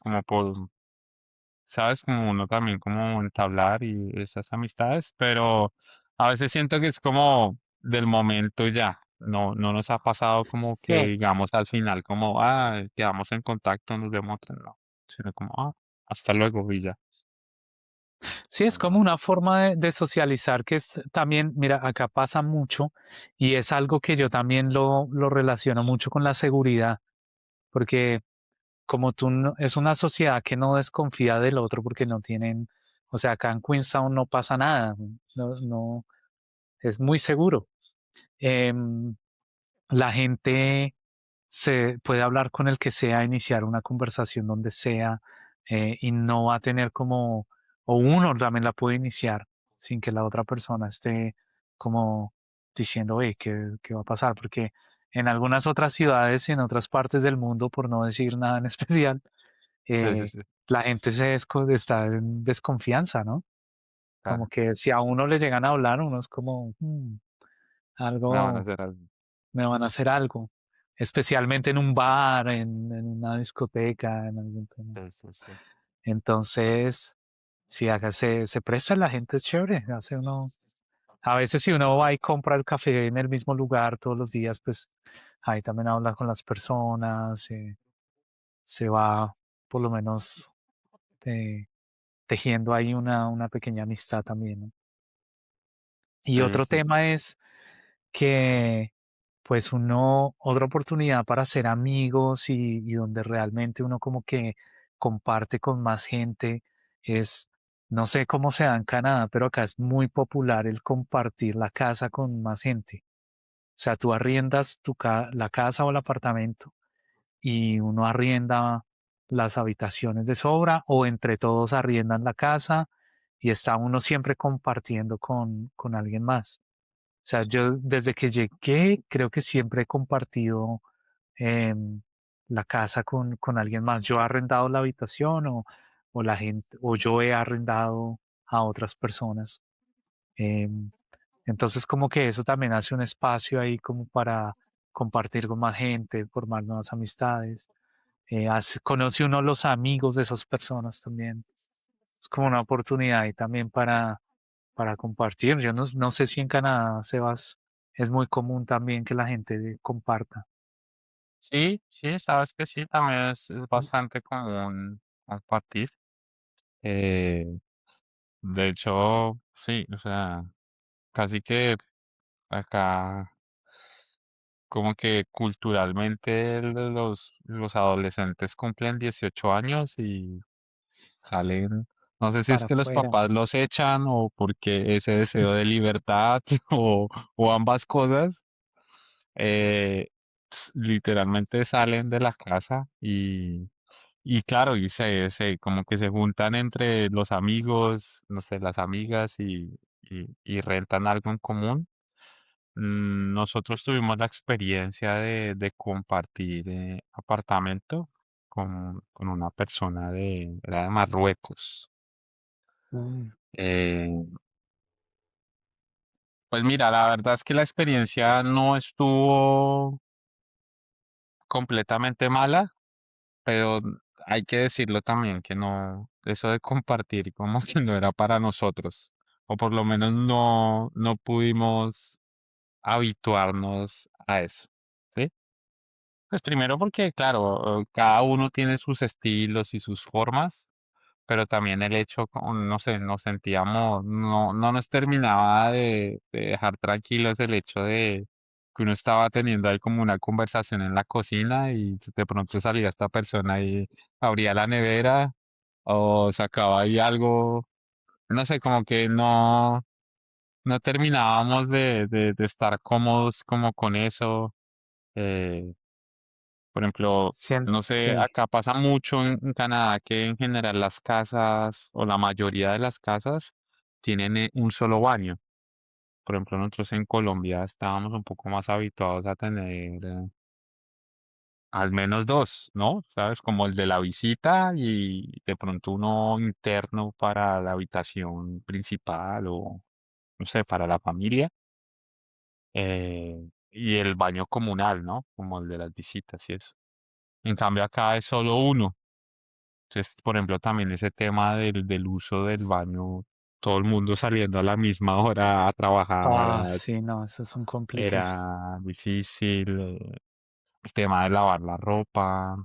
sabes, como uno también como entablar y esas amistades, pero a veces siento que es como del momento ya. No nos ha pasado como que Sí, digamos al final como, quedamos en contacto, nos vemos, no, sino como, hasta luego y ya. sí, es como una forma de socializar que es también, mira, acá pasa mucho y es algo que yo también lo relaciono mucho con la seguridad, porque como es una sociedad que no desconfía del otro porque no tienen, o sea, acá en Queenstown no pasa nada, no, es muy seguro. Em, la gente se puede hablar con el que sea, iniciar una conversación donde sea, y no va a tener como, o uno también la puede iniciar sin que la otra persona esté como diciendo, oye, ¿qué va a pasar? Porque en algunas otras ciudades y en otras partes del mundo, por no decir nada en especial, Sí, sí, eh, sí, la gente está en desconfianza, ¿no? Como claro, que si a uno le llegan a hablar, uno es como, me van a algo, hacer algo. me van a hacer algo, especialmente en un bar, en una discoteca, en algún tema. Sí, sí, sí. Entonces, si acá se presta, la gente es chévere, hace uno. A veces si uno va y compra el café en el mismo lugar todos los días, pues ahí también habla con las personas, se va por lo menos eh, tejiendo ahí una pequeña amistad también, ¿no? Y Sí, otro sí, sí. tema es que pues uno, otra oportunidad para ser amigos y donde realmente uno como que comparte con más gente es, no sé cómo se da en Canadá, pero acá es muy popular el compartir la casa con más gente. O sea, tú arriendas la casa o el apartamento y uno arrienda las habitaciones de sobra o entre todos arriendan la casa y está uno siempre compartiendo con alguien más. O sea, yo desde que llegué creo que siempre he compartido em, la casa con alguien más. Yo he arrendado la habitación o la gente, o yo he arrendado a otras personas. Em, entonces como que eso también hace un espacio ahí como para compartir con más gente, formar nuevas amistades. Conoce uno los amigos de esas personas también. Es como una oportunidad ahí también para compartir. Yo no sé si en Canadá, Sebas, es muy común también que la gente comparta. Sí, sí, sabes que sí, también es bastante común compartir. Eh, de hecho, sí, o sea, casi que acá como que culturalmente los adolescentes cumplen 18 años y salen, no sé si es Para que los afuera. papás los echan o porque ese deseo de libertad o ambas cosas, literalmente salen de la casa y claro, como que se juntan entre los amigos, no sé, las amigas y rentan algo en común. Nosotros tuvimos la experiencia de compartir apartamento con una persona era de Marruecos. Mm. Eh, pues mira, la verdad es que la experiencia no estuvo completamente mala, pero hay que decirlo también que no, eso de compartir como que no era para nosotros, o por lo menos no pudimos habituarnos a eso, ¿sí? Pues primero porque, claro, cada uno tiene sus estilos y sus formas, pero también el hecho, no sé, nos sentíamos, no nos terminaba de dejar tranquilos el hecho de que uno estaba teniendo ahí como una conversación en la cocina y de pronto salía esta persona y abría la nevera o sacaba ahí algo, no sé, como que no terminábamos de estar cómodos como con eso. eh, por ejemplo, no sé, Sí. acá pasa mucho en Canadá que en general las casas o la mayoría de las casas tienen un solo baño. Por ejemplo, nosotros en Colombia estábamos un poco más habituados a tener al menos dos, ¿no? ¿Sabes? Como el de la visita y de pronto uno interno para la habitación principal o, no sé, para la familia. Y el baño comunal, ¿no? Como el de las visitas y eso. En cambio acá es solo uno. Entonces, por ejemplo, también ese tema del uso del baño, todo el mundo saliendo a la misma hora a trabajar, Ah, sí, no, eso es un complique. era difícil. El tema de lavar la ropa,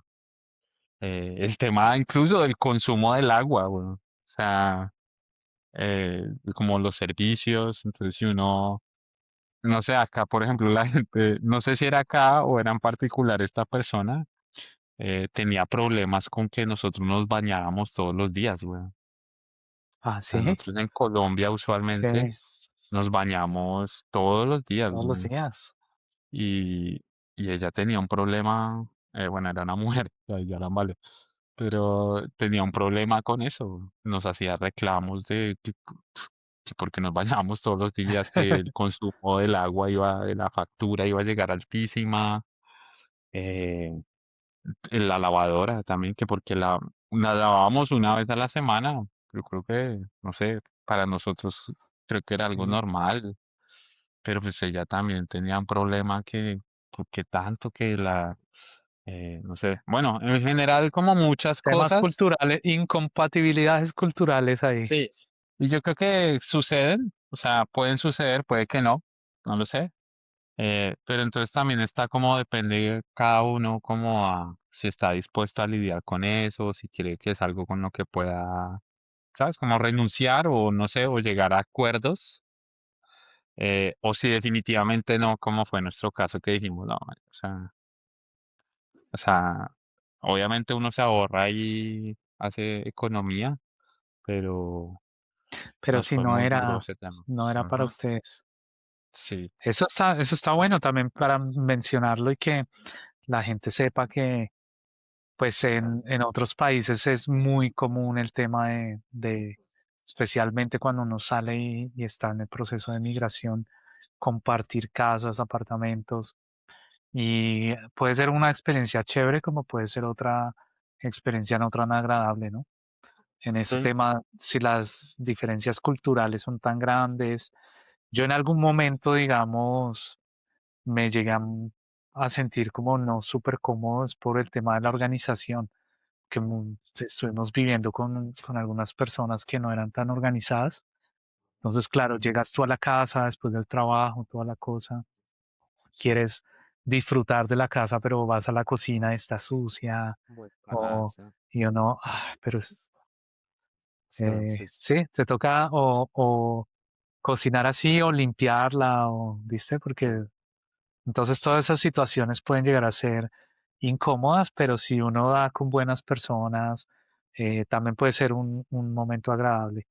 el tema incluso del consumo del agua, bueno, o sea, como los servicios. Entonces, si uno, no sé, acá, por ejemplo, la gente, no sé si era acá o era en particular esta persona, tenía problemas con que nosotros nos bañáramos todos los días, güey. Ah, Sea, sí, nosotros en Colombia usualmente sí, nos bañamos todos los días, todos los güey. días. Y, y ella tenía un problema, bueno, era una mujer, ahí ya la vale, pero tenía un problema con eso. Nos hacía reclamos que porque nos bañábamos todos los días, que el consumo del agua iba, de la factura iba a llegar altísima. eh, en la lavadora también, que porque la lavábamos una vez a la semana. Yo creo que, no sé, para nosotros creo que era algo Sí. normal, pero pues ella también tenía un problema que tanto que no sé, bueno, en general como muchas Temas cosas, culturales, incompatibilidades culturales ahí. sí, y yo creo que suceden, o sea, pueden suceder, puede que no, no lo sé. Pero entonces también está como depende cada uno como a si está dispuesto a lidiar con eso, si quiere que es algo con lo que pueda, ¿sabes? Como renunciar o no sé, o llegar a acuerdos, o si definitivamente no, como fue nuestro caso que dijimos, no, o sea, obviamente uno se ahorra y hace economía, pero Pero nos si fue no muy duro era, ese tema. no era para Ajá. ustedes. Sí, Eso está bueno también para mencionarlo y que la gente sepa que pues en otros países es muy común el tema especialmente cuando uno sale y está en el proceso de migración, compartir casas, apartamentos, y puede ser una experiencia chévere como puede ser otra experiencia no tan agradable, ¿no? En ese sí, tema, si las diferencias culturales son tan grandes, yo en algún momento, digamos, me llegué a sentir como no súper cómodos por el tema de la organización, que estuvimos viviendo con algunas personas que no eran tan organizadas. Entonces, claro, llegas tú a la casa después del trabajo, toda la cosa, quieres disfrutar de la casa, pero vas a la cocina, está sucia, o, Guacalazo. y uno, pero Entonces, sí, te toca o cocinar así o limpiarla, o, ¿viste? Porque entonces todas esas situaciones pueden llegar a ser incómodas, pero si uno da con buenas personas, también puede ser un momento agradable.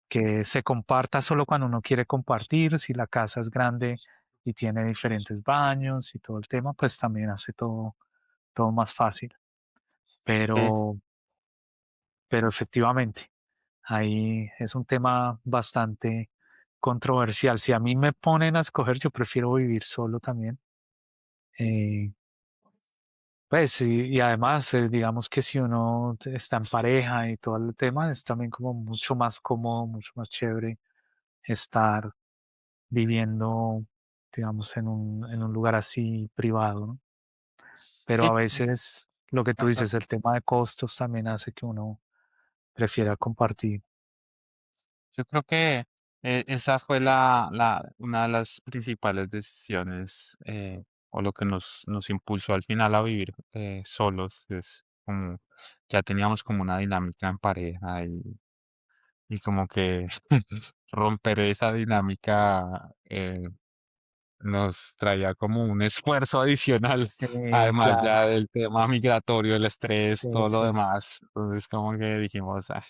Que se comparta solo cuando uno quiere compartir, si la casa es grande y tiene diferentes baños y todo el tema, pues también hace todo más fácil. sí, Pero, pero efectivamente, ahí es un tema bastante controversial. Si a mí me ponen a escoger, yo prefiero vivir solo también. Eh, Pues y además, digamos que si uno está en pareja y todo el tema, es también como mucho más cómodo, mucho más chévere estar viviendo, digamos, en un lugar así privado, ¿no? Pero sí. a veces lo que tú Ah, dices, el tema de costos también hace que uno prefiera compartir. yo creo que esa fue una de las principales decisiones o lo que nos impulsó al final a vivir solos. Es como ya teníamos como una dinámica en pareja y como que romper esa dinámica nos traía como un esfuerzo adicional, Sí, además claro, ya del tema migratorio, el estrés, sí, todo lo sí, sí, demás. Entonces como que dijimos, "Ah,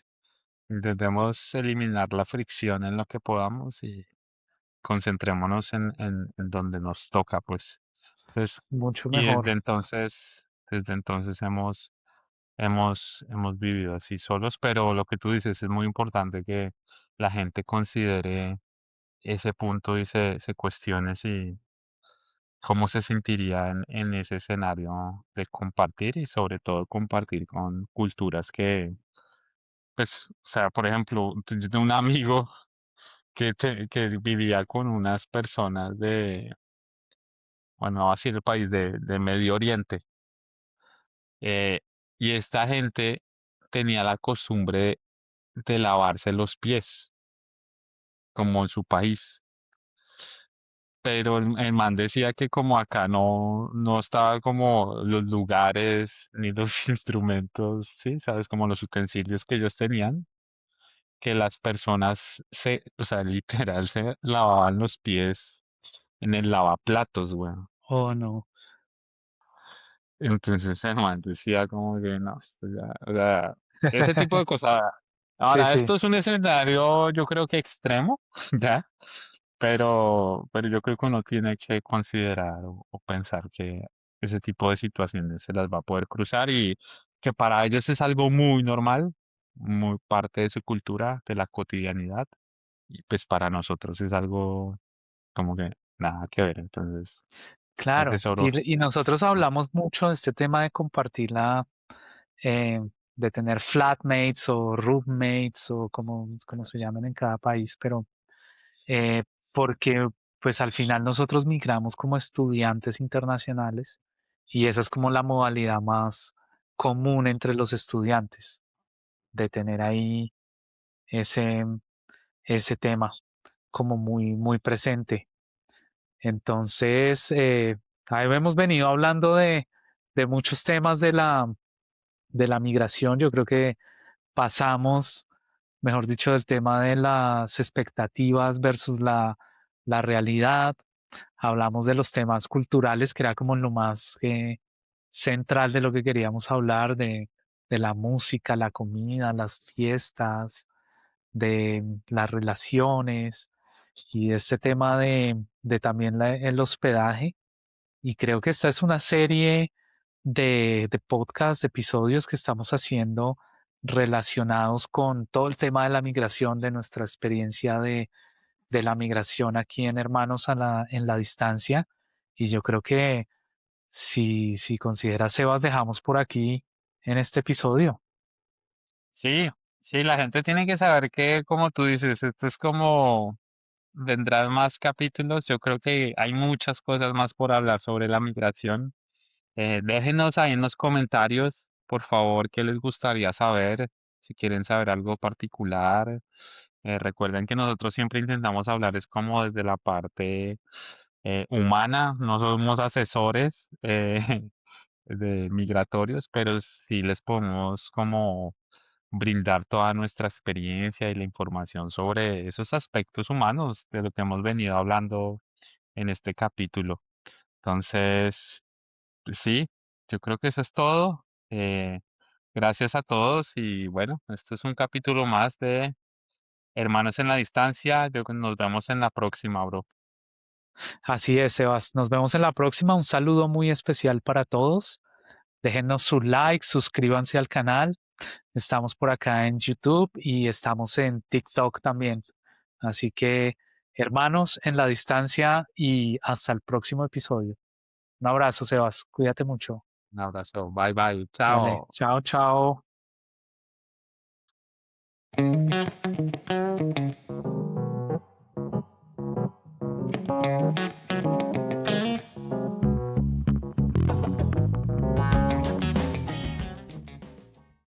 intentemos eliminar la fricción en lo que podamos y concentrémonos en donde nos toca, pues. Entonces, mucho y mejor. desde entonces hemos vivido así solos, pero lo que tú dices es muy importante que la gente considere ese punto y se cuestione si cómo se sentiría en ese escenario de compartir y sobre todo compartir con culturas que, pues, o sea, por ejemplo, yo tengo un amigo que vivía con unas personas bueno, así el país de Medio Oriente, eh, y esta gente tenía la costumbre de lavarse los pies, como en su país. Pero el man decía que como acá no estaba como los lugares ni los instrumentos, sí, sabes, como los utensilios que ellos tenían, que las personas o sea, literal se lavaban los pies en el lavaplatos, weón. Oh, no. Entonces el man decía como que no, esto ya, o sea, ese tipo de cosas. Sí, Ahora, sí, esto es un escenario, yo creo que extremo, ¿ya? Pero yo creo que uno tiene que considerar o pensar que ese tipo de situaciones se las va a poder cruzar y que para ellos es algo muy normal, muy parte de su cultura, de la cotidianidad, y pues para nosotros es algo como que nada que ver. Entonces, claro. asesoro. Y nosotros hablamos mucho de este tema de compartir eh, de tener flatmates o roommates o como se llaman en cada país, pero porque pues al final nosotros migramos como estudiantes internacionales y esa es como la modalidad más común entre los estudiantes, de tener ahí ese, ese tema. como muy, muy presente. Entonces, ahí hemos venido hablando de muchos temas de la migración. Yo creo que pasamos, mejor dicho, del tema de las expectativas versus la realidad. Hablamos de los temas culturales, que era como lo más central de lo que queríamos hablar, de la música, la comida, las fiestas, de las relaciones y de este tema de también el hospedaje. Y creo que esta es una serie de podcasts, de episodios que estamos haciendo relacionados con todo el tema de la migración, de nuestra experiencia de la migración aquí en Hermanos en la Distancia. Y yo creo que si consideras, Sebas, dejamos por aquí en este episodio. Sí, sí, la gente tiene que saber que, como tú dices, esto es como vendrán más capítulos. Yo creo que hay muchas cosas más por hablar sobre la migración. Déjenos ahí en los comentarios, por favor, qué les gustaría saber, si quieren saber algo particular. Recuerden que nosotros siempre intentamos hablar es como desde la parte humana, no somos asesores de migratorios, pero sí les podemos como brindar toda nuestra experiencia y la información sobre esos aspectos humanos de lo que hemos venido hablando en este capítulo. Entonces, pues sí, yo creo que eso es todo. Gracias a todos y bueno, este es un capítulo más de Hermanos en la Distancia. Yo creo que nos vemos en la próxima, bro. Así es, Sebas. Nos vemos en la próxima. Un saludo muy especial para todos. Déjenos su like, suscríbanse al canal. Estamos por acá en YouTube y estamos en TikTok también. Así que, hermanos, en la distancia y hasta el próximo episodio. Un abrazo, Sebas. Cuídate mucho. Un abrazo. Bye bye. Dale. Chao. Chao, chao.